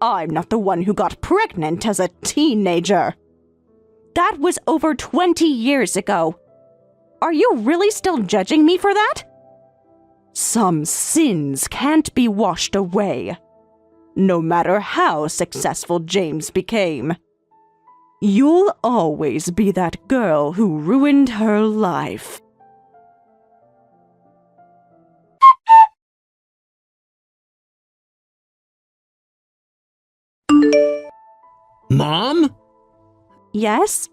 I'm not the one who got pregnant as a teenager. That was over 20 years ago. Are you really still judging me for that? Some sins can't be washed away, no matter how successful James became. You'll always be that girl who ruined her life. Mom? Yes?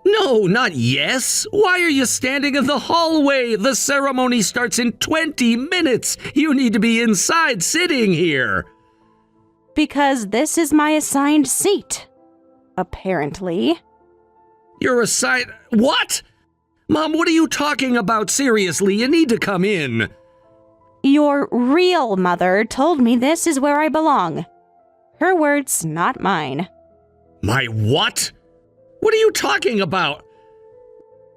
No, not yes. Why are you standing in the hallway? The ceremony starts in 20 minutes. You need to be inside sitting here. Because this is my assigned seat. Apparently. You're assigned... What? Mom, what are you talking about? Seriously, you need to come in. Your real mother told me this is where I belong. Her words, not mine. My what? What are you talking about?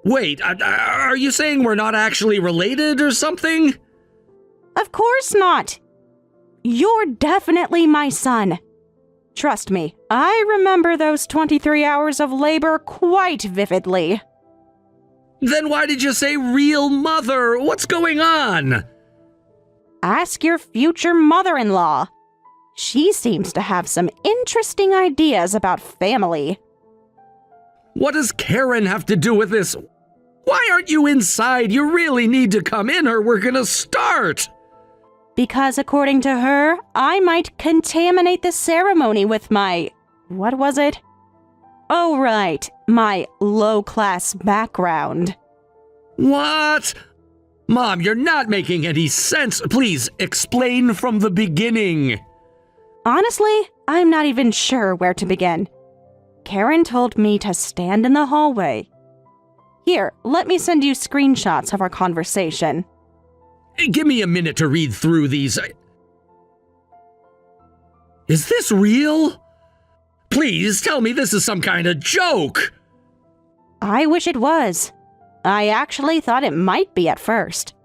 Wait, are you saying we're not actually related or something? Of course not. You're definitely my son. Trust me, I remember those 23 hours of labor quite vividly. Then why did you say real mother? What's going on? Ask your future mother-in-law. She seems to have some interesting ideas about family. What does Karen have to do with this? Why aren't you inside? You really need to come in or we're gonna start. Because according to her, I might contaminate the ceremony with my... what was it? Oh, right, my low-class background. What? Mom, you're not making any sense. Please, explain from the beginning. Honestly, I'm not even sure where to begin. Karen told me to stand in the hallway. Here, let me send you screenshots of our conversation. Give me a minute to read through these. Is this real? Please tell me this is some kind of joke. I wish it was. I actually thought it might be at first.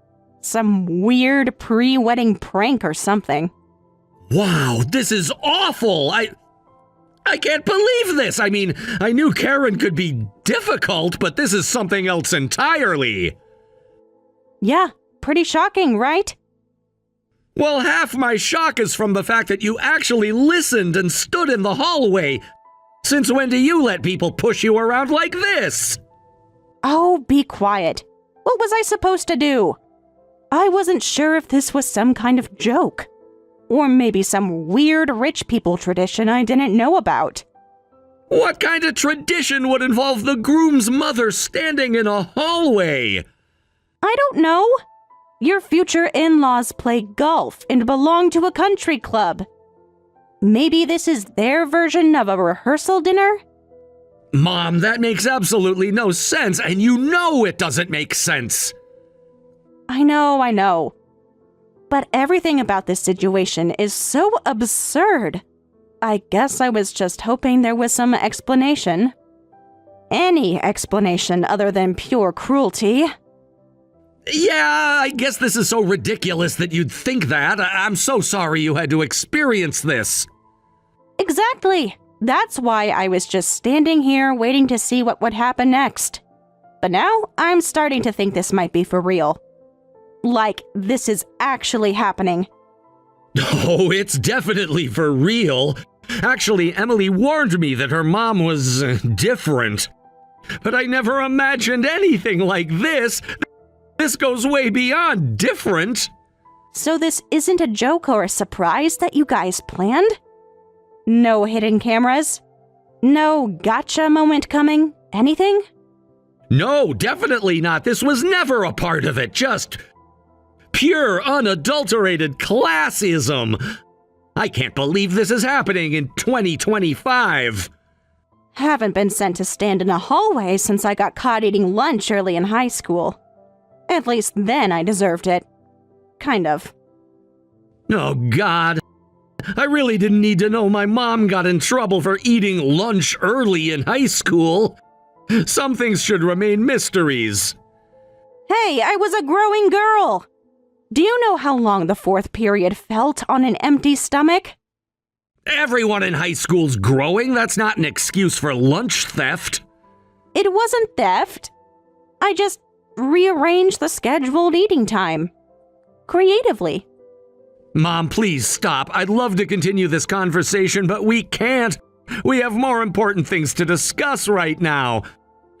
Some weird pre-wedding prank or something. Wow, this is awful. I can't believe this. I mean, I knew Karen could be difficult, but this is something else entirely. Yeah, pretty shocking, right? Well, half my shock is from the fact that you actually listened and stood in the hallway. Since when do you let people push you around like this? Oh, be quiet. What was I supposed to do? I wasn't sure if this was some kind of joke. Or maybe some weird rich people tradition I didn't know about. What kind of tradition would involve the groom's mother standing in a hallway? I don't know. Your future in-laws play golf and belong to a country club. Maybe this is their version of a rehearsal dinner? Mom, that makes absolutely no sense, and you know it doesn't make sense. I know. But everything about this situation is so absurd. I guess I was just hoping there was some explanation. Any explanation other than pure cruelty. Yeah, I guess this is so ridiculous that you'd think that. I'm so sorry you had to experience this. Exactly. That's why I was just standing here waiting to see what would happen next. But now I'm starting to think this might be for real. Like, this is actually happening. Oh, it's definitely for real. Actually, Emily warned me that her mom was different. But I never imagined anything like this. This goes way beyond different. So this isn't a joke or a surprise that you guys planned? No hidden cameras? No gotcha moment coming? Anything? No, definitely not. This was never a part of it. Just pure, unadulterated classism. I can't believe this is happening in 2025. Haven't been sent to stand in a hallway since I got caught eating lunch early in high school. At least then I deserved it. Kind of. Oh, God. I really didn't need to know my mom got in trouble for eating lunch early in high school. Some things should remain mysteries. Hey, I was a growing girl! Do you know how long the fourth period felt on an empty stomach? Everyone in high school's growing. That's not an excuse for lunch theft. It wasn't theft. I just rearranged the scheduled eating time. Creatively. Mom, please stop. I'd love to continue this conversation, but we can't. We have more important things to discuss right now.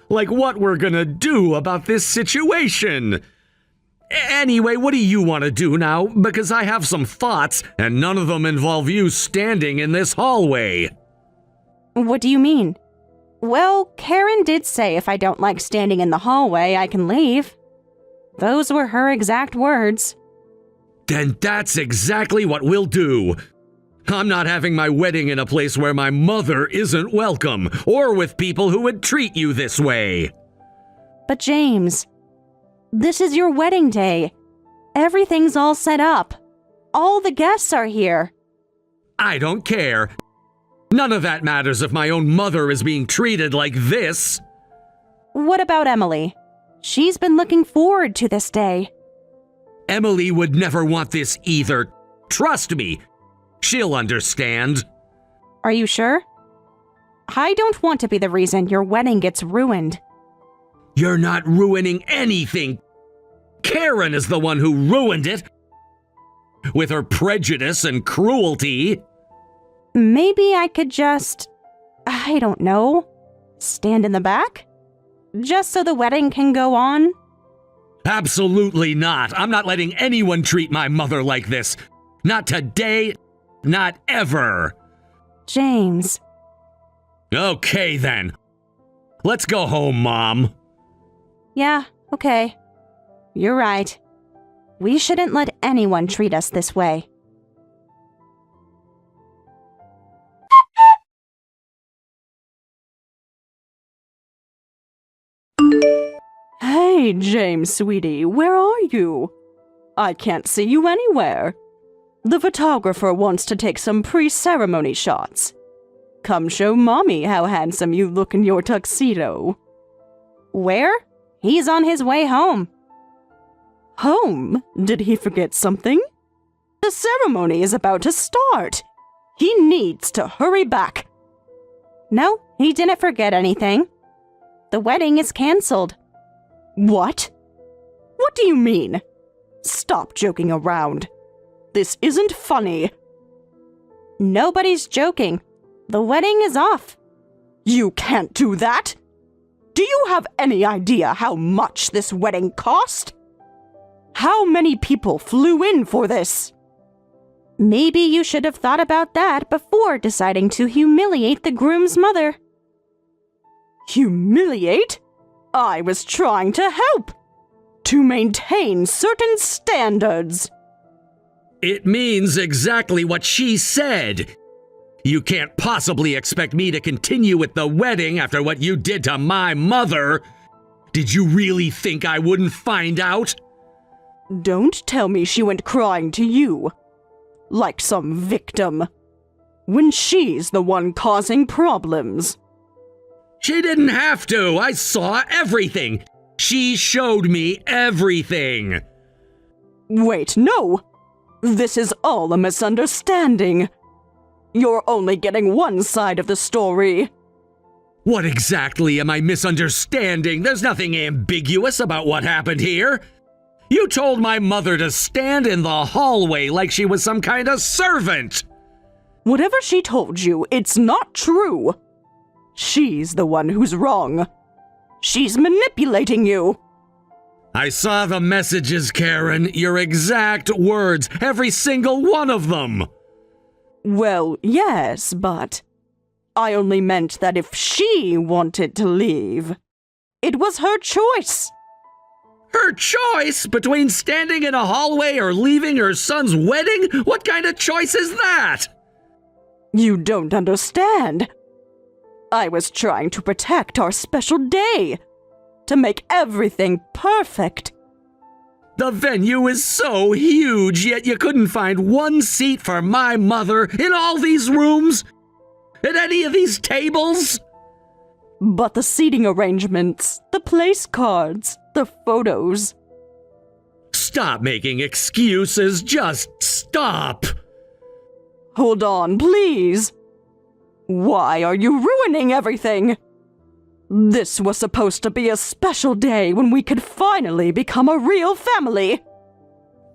Like what we're gonna do about this situation. Anyway, what do you want to do now? Because I have some thoughts, and none of them involve you standing in this hallway. What do you mean? Well, Karen did say if I don't like standing in the hallway, I can leave. Those were her exact words. Then that's exactly what we'll do. I'm not having my wedding in a place where my mother isn't welcome, or with people who would treat you this way. But James, this is your wedding day. Everything's all set up. All the guests are here. I don't care. None of that matters if my own mother is being treated like this. What about Emily? She's been looking forward to this day. Emily would never want this either. Trust me. She'll understand. Are you sure? I don't want to be the reason your wedding gets ruined. You're not ruining anything. Karen is the one who ruined it. With her prejudice and cruelty. Maybe I could just, I don't know, stand in the back? Just so the wedding can go on? Absolutely not. I'm not letting anyone treat my mother like this. Not today, not ever. James. Okay then. Let's go home, Mom. Yeah, okay. You're right. We shouldn't let anyone treat us this way. Hey, James, sweetie, where are you? I can't see you anywhere. The photographer wants to take some pre-ceremony shots. Come show Mommy how handsome you look in your tuxedo. Where? He's on his way home. Home? Did he forget something? The ceremony is about to start. He needs to hurry back. No, he didn't forget anything. The wedding is canceled. What? What do you mean? Stop joking around. This isn't funny. Nobody's joking. The wedding is off. You can't do that. Do you have any idea how much this wedding cost? How many people flew in for this? Maybe you should have thought about that before deciding to humiliate the groom's mother. Humiliate? I was trying to help. To maintain certain standards. It means exactly what she said. You can't possibly expect me to continue with the wedding after what you did to my mother. Did you really think I wouldn't find out? Don't tell me she went crying to you. Like some victim. When she's the one causing problems. She didn't have to. I saw everything. She showed me everything. Wait, no. This is all a misunderstanding. You're only getting one side of the story. What exactly am I misunderstanding? There's nothing ambiguous about what happened here. You told my mother to stand in the hallway like she was some kind of servant. Whatever she told you, it's not true. She's the one who's wrong. She's manipulating you. I saw the messages, Karen. Your exact words. Every single one of them. Well, yes, but I only meant that if she wanted to leave, it was her choice. Her choice between standing in a hallway or leaving her son's wedding? What kind of choice is that? You don't understand. I was trying to protect our special day, to make everything perfect. The venue is so huge, yet you couldn't find one seat for my mother in all these rooms? At any of these tables? But the seating arrangements, the place cards, the photos. Stop making excuses, just stop. Hold on, please. Why are you ruining everything? This was supposed to be a special day when we could finally become a real family.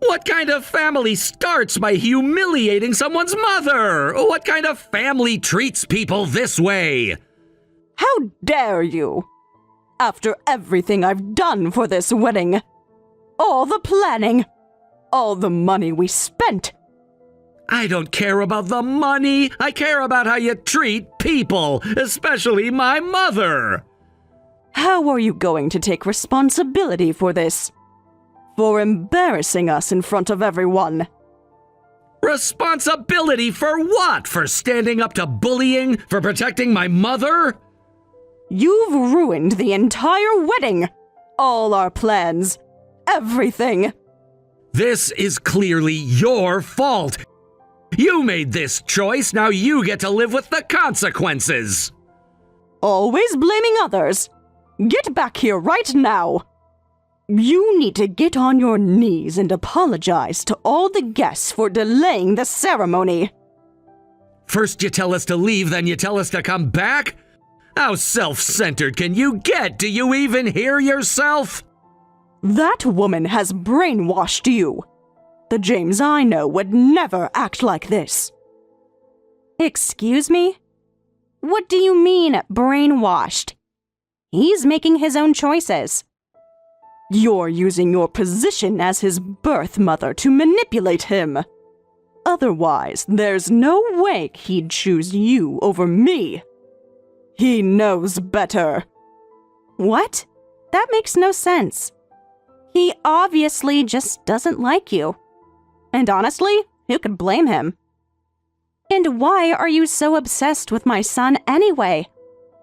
What kind of family starts by humiliating someone's mother? What kind of family treats people this way? How dare you? After everything I've done for this wedding, all the planning, all the money we spent. I don't care about the money. I care about how you treat people, especially my mother. How are you going to take responsibility for this? For embarrassing us in front of everyone? Responsibility for what? For standing up to bullying? For protecting my mother? You've ruined the entire wedding! All our plans. Everything! This is clearly your fault. You made this choice, now you get to live with the consequences. Always blaming others. Get back here right now. You need to get on your knees and apologize to all the guests for delaying the ceremony. First you tell us to leave, then you tell us to come back? How self-centered can you get? Do you even hear yourself? That woman has brainwashed you. The James I know would never act like this. Excuse me? What do you mean, brainwashed? He's making his own choices. You're using your position as his birth mother to manipulate him. Otherwise, there's no way he'd choose you over me. He knows better. What? That makes no sense. He obviously just doesn't like you. And honestly, who could blame him? And why are you so obsessed with my son anyway?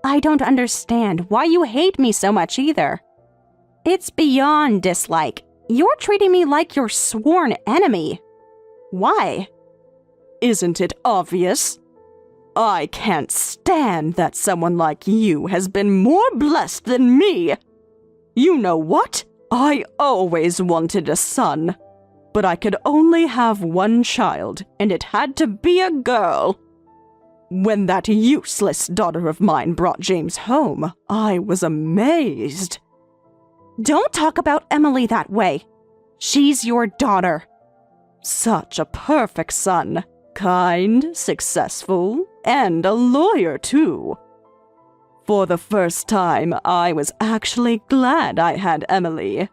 I don't understand why you hate me so much either. It's beyond dislike. You're treating me like your sworn enemy. Why? Isn't it obvious? I can't stand that someone like you has been more blessed than me. You know what? I always wanted a son. But I could only have one child, and it had to be a girl. When that useless daughter of mine brought James home, I was amazed. Don't talk about Emily that way. She's your daughter. Such a perfect son. Kind, successful, and a lawyer, too. For the first time, I was actually glad I had Emily.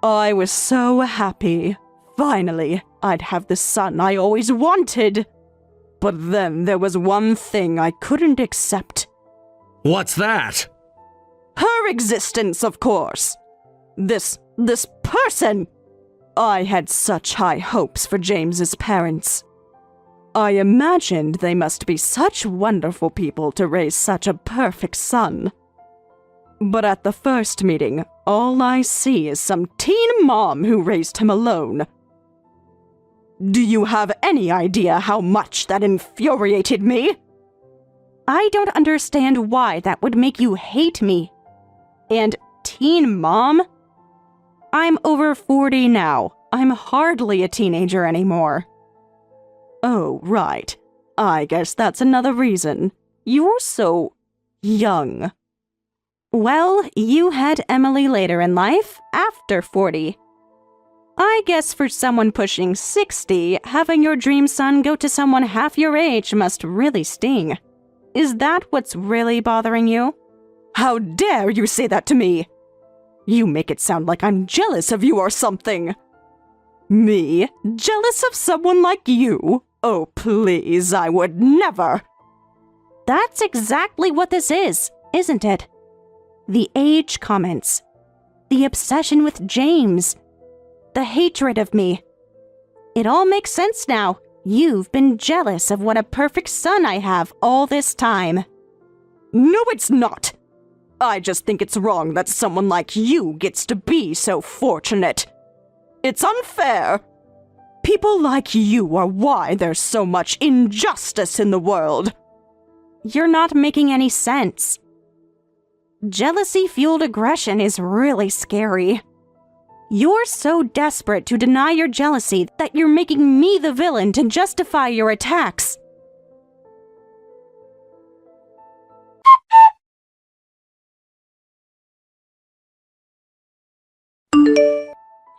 I was so happy. Finally, I'd have the son I always wanted. But then there was one thing I couldn't accept. What's that? Her existence, of course. This person. I had such high hopes for James's parents. I imagined they must be such wonderful people to raise such a perfect son. But at the first meeting, all I see is some teen mom who raised him alone. Do you have any idea how much that infuriated me? I don't understand why that would make you hate me. And teen mom? I'm over 40 now. I'm hardly a teenager anymore. Oh, right. I guess that's another reason. You're so young. Well, you had Emily later in life, after 40. I guess for someone pushing 60, having your dream son go to someone half your age must really sting. Is that what's really bothering you? How dare you say that to me? You make it sound like I'm jealous of you or something. Me? Jealous of someone like you? Oh, please, I would never. That's exactly what this is, isn't it? The age comments. The obsession with James. The hatred of me. It all makes sense now. You've been jealous of what a perfect son I have all this time. No, it's not. I just think it's wrong that someone like you gets to be so fortunate. It's unfair. People like you are why there's so much injustice in the world. You're not making any sense. Jealousy-fueled aggression is really scary. You're so desperate to deny your jealousy that you're making me the villain to justify your attacks.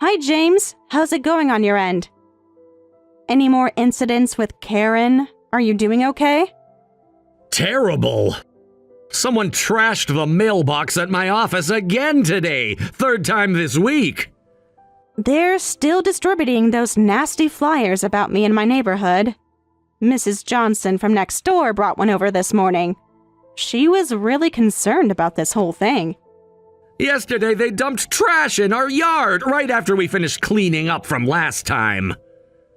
Hi, James. How's it going on your end? Any more incidents with Karen? Are you doing okay? Terrible! Someone trashed the mailbox at my office again today, third time this week. They're still distributing those nasty flyers about me in my neighborhood. Mrs. Johnson from next door brought one over this morning. She was really concerned about this whole thing. Yesterday they dumped trash in our yard right after we finished cleaning up from last time.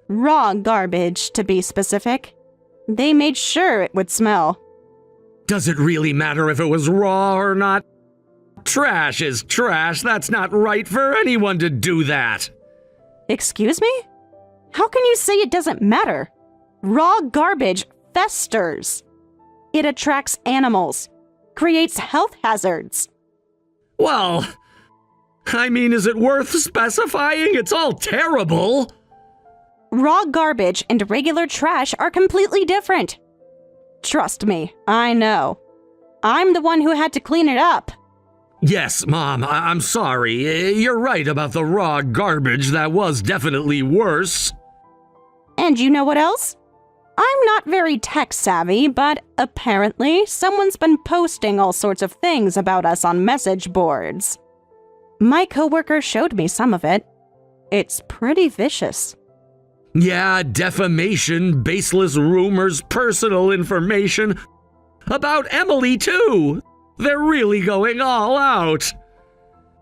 Raw garbage, to be specific. They made sure it would smell. Does it really matter if it was raw or not? Trash is trash. That's not right for anyone to do that. Excuse me? How can you say it doesn't matter? Raw garbage festers. It attracts animals, creates health hazards. Well, I mean, is it worth specifying? It's all terrible. Raw garbage and regular trash are completely different. Trust me, I know. I'm the one who had to clean it up. Yes, Mom, I'm sorry. You're right about the raw garbage. That was definitely worse. And you know what else? I'm not very tech-savvy, but apparently someone's been posting all sorts of things about us on message boards. My coworker showed me some of it. It's pretty vicious. Yeah, defamation, baseless rumors, personal information. About Emily, too. They're really going all out.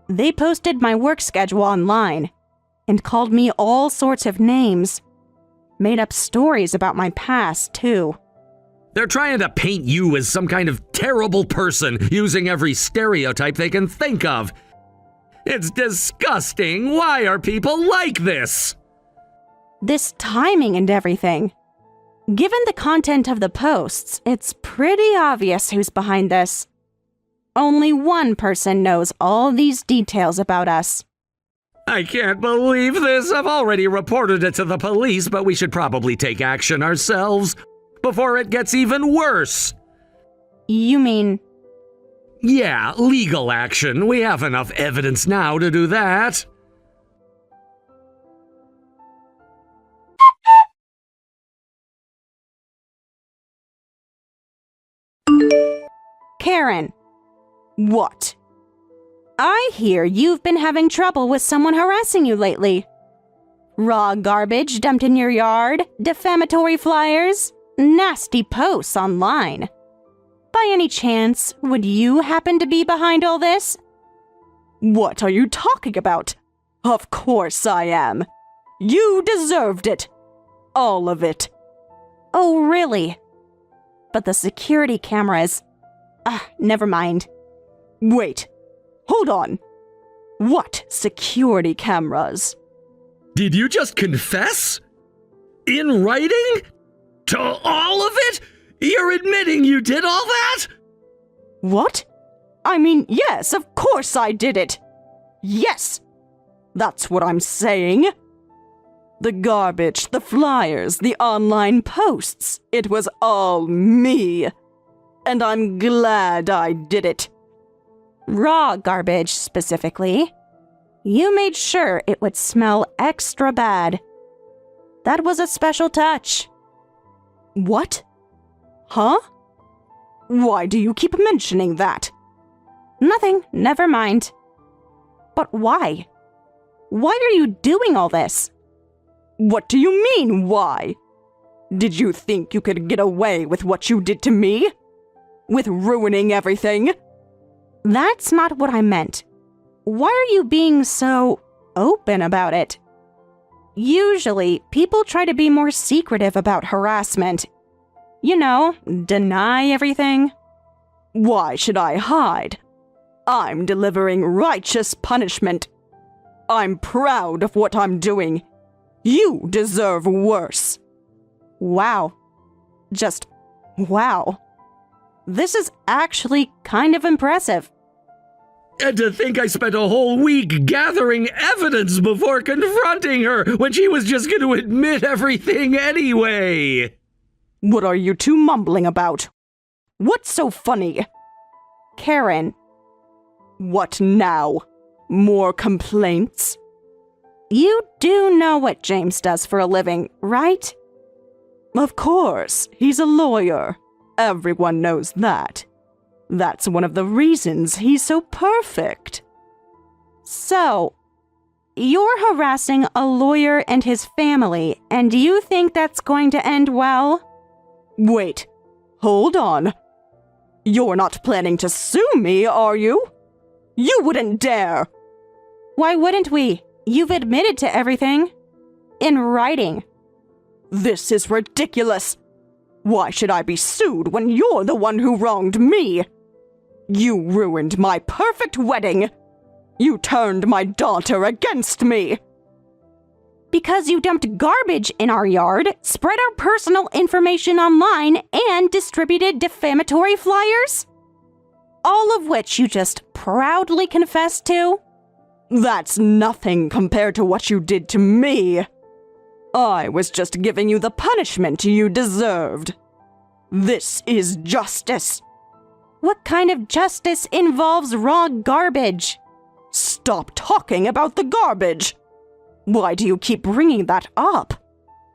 They posted my work schedule online and called me all sorts of names. Made up stories about my past, too. They're trying to paint you as some kind of terrible person, using every stereotype they can think of. It's disgusting. Why are people like this? This timing and everything. Given the content of the posts, it's pretty obvious who's behind this. Only one person knows all these details about us. I can't believe this. I've already reported it to the police, but we should probably take action ourselves before it gets even worse. You mean... Yeah, legal action. We have enough evidence now to do that. Karen. What? I hear you've been having trouble with someone harassing you lately. Raw garbage dumped in your yard, defamatory flyers, nasty posts online. By any chance, would you happen to be behind all this? What are you talking about? Of course I am. You deserved it. All of it. Oh, really? But the security cameras... never mind. Wait. Hold on. What security cameras? Did you just confess? In writing? To all of it? You're admitting you did all that? What? I mean, yes, of course I did it. Yes. That's what I'm saying. The garbage, the flyers, the online posts. It was all me. And I'm glad I did it. Raw garbage, specifically. You made sure it would smell extra bad. That was a special touch. What? Huh? Why do you keep mentioning that? Nothing, never mind. But why? Why are you doing all this? What do you mean, why? Did you think you could get away with what you did to me? With ruining everything? That's not what I meant. Why are you being so open about it? Usually, people try to be more secretive about harassment. You know, deny everything. Why should I hide? I'm delivering righteous punishment. I'm proud of what I'm doing. You deserve worse. Wow. Just wow. This is actually kind of impressive. And to think I spent a whole week gathering evidence before confronting her when she was just going to admit everything anyway. What are you two mumbling about? What's so funny? Karen. What now? More complaints? You do know what James does for a living, right? Of course, he's a lawyer. Everyone knows that. That's one of the reasons he's so perfect. So, you're harassing a lawyer and his family, and you think that's going to end well? Wait, hold on. You're not planning to sue me, are you? You wouldn't dare! Why wouldn't we? You've admitted to everything. In writing. This is ridiculous. Why should I be sued when you're the one who wronged me? You ruined my perfect wedding. You turned my daughter against me. Because you dumped garbage in our yard, spread our personal information online, and distributed defamatory flyers? All of which you just proudly confessed to? That's nothing compared to what you did to me. I was just giving you the punishment you deserved. This is justice. What kind of justice involves raw garbage? Stop talking about the garbage. Why do you keep bringing that up?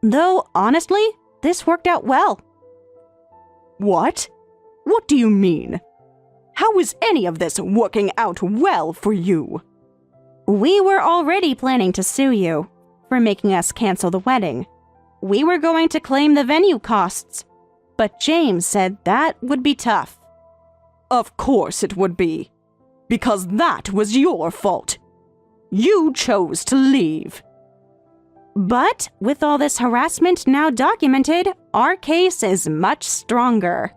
Though, honestly, this worked out well. What? What do you mean? How is any of this working out well for you? We were already planning to sue you for making us cancel the wedding. We were going to claim the venue costs, but James said that would be tough. Of course it would be, because that was your fault. You chose to leave. But with all this harassment now documented, our case is much stronger.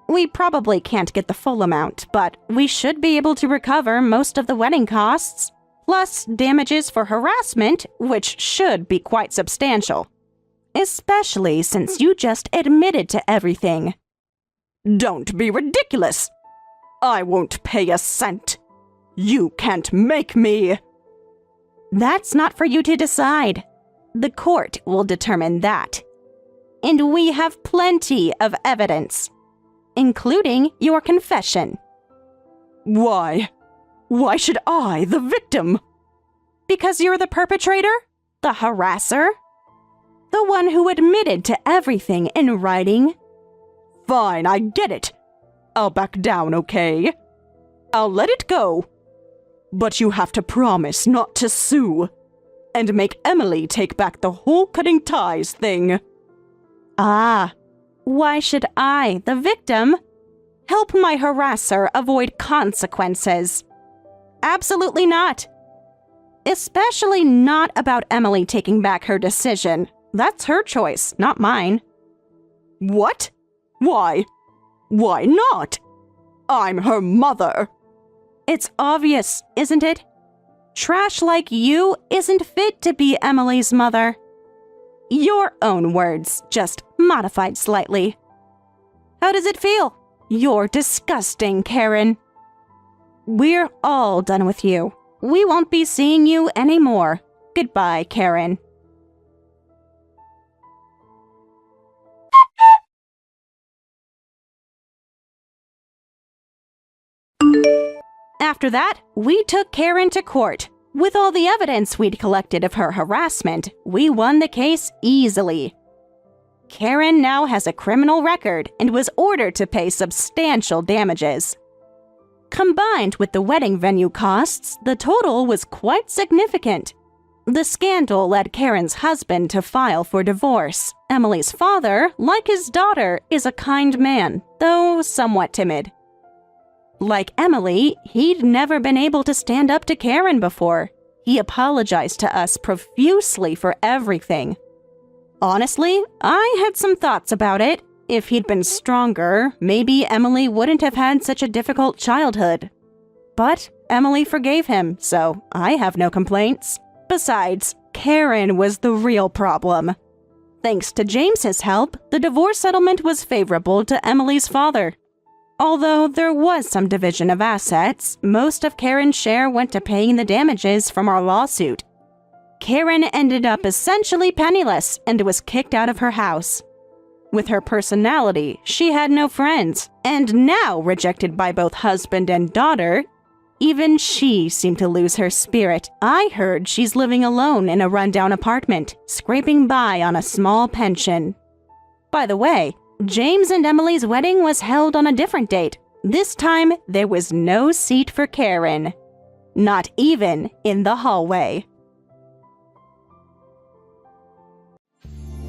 We probably can't get the full amount, but we should be able to recover most of the wedding costs, plus damages for harassment, which should be quite substantial. Especially since you just admitted to everything. Don't be ridiculous. I won't pay a cent. You can't make me. That's not for you to decide. The court will determine that. And we have plenty of evidence, including your confession. Why? Why should I, the victim? Because you're the perpetrator, the harasser, the one who admitted to everything in writing. Fine, I get it. I'll back down, okay? I'll let it go. But you have to promise not to sue, and make Emily take back the whole cutting ties thing. Ah, why should I, the victim, help my harasser avoid consequences? Absolutely not. Especially not about Emily taking back her decision. That's her choice, not mine. What? Why? Why not? I'm her mother. It's obvious, isn't it? Trash like you isn't fit to be Emily's mother. Your own words, just modified slightly. How does it feel? You're disgusting, Karen. We're all done with you. We won't be seeing you anymore. Goodbye, Karen. After that, we took Karen to court. With all the evidence we'd collected of her harassment, we won the case easily. Karen now has a criminal record and was ordered to pay substantial damages. Combined with the wedding venue costs, the total was quite significant. The scandal led Karen's husband to file for divorce. Emily's father, like his daughter, is a kind man, though somewhat timid. Like Emily, he'd never been able to stand up to Karen before. He apologized to us profusely for everything. Honestly, I had some thoughts about it. If he'd been stronger, maybe Emily wouldn't have had such a difficult childhood. But Emily forgave him, so I have no complaints. Besides, Karen was the real problem. Thanks to James's help, the divorce settlement was favorable to Emily's father. Although there was some division of assets, most of Karen's share went to paying the damages from our lawsuit. Karen ended up essentially penniless and was kicked out of her house. With her personality, she had no friends, and now rejected by both husband and daughter, even she seemed to lose her spirit. I heard she's living alone in a rundown apartment, scraping by on a small pension. By the way, James and Emily's wedding was held on a different date. This time, there was no seat for Karen. Not even in the hallway.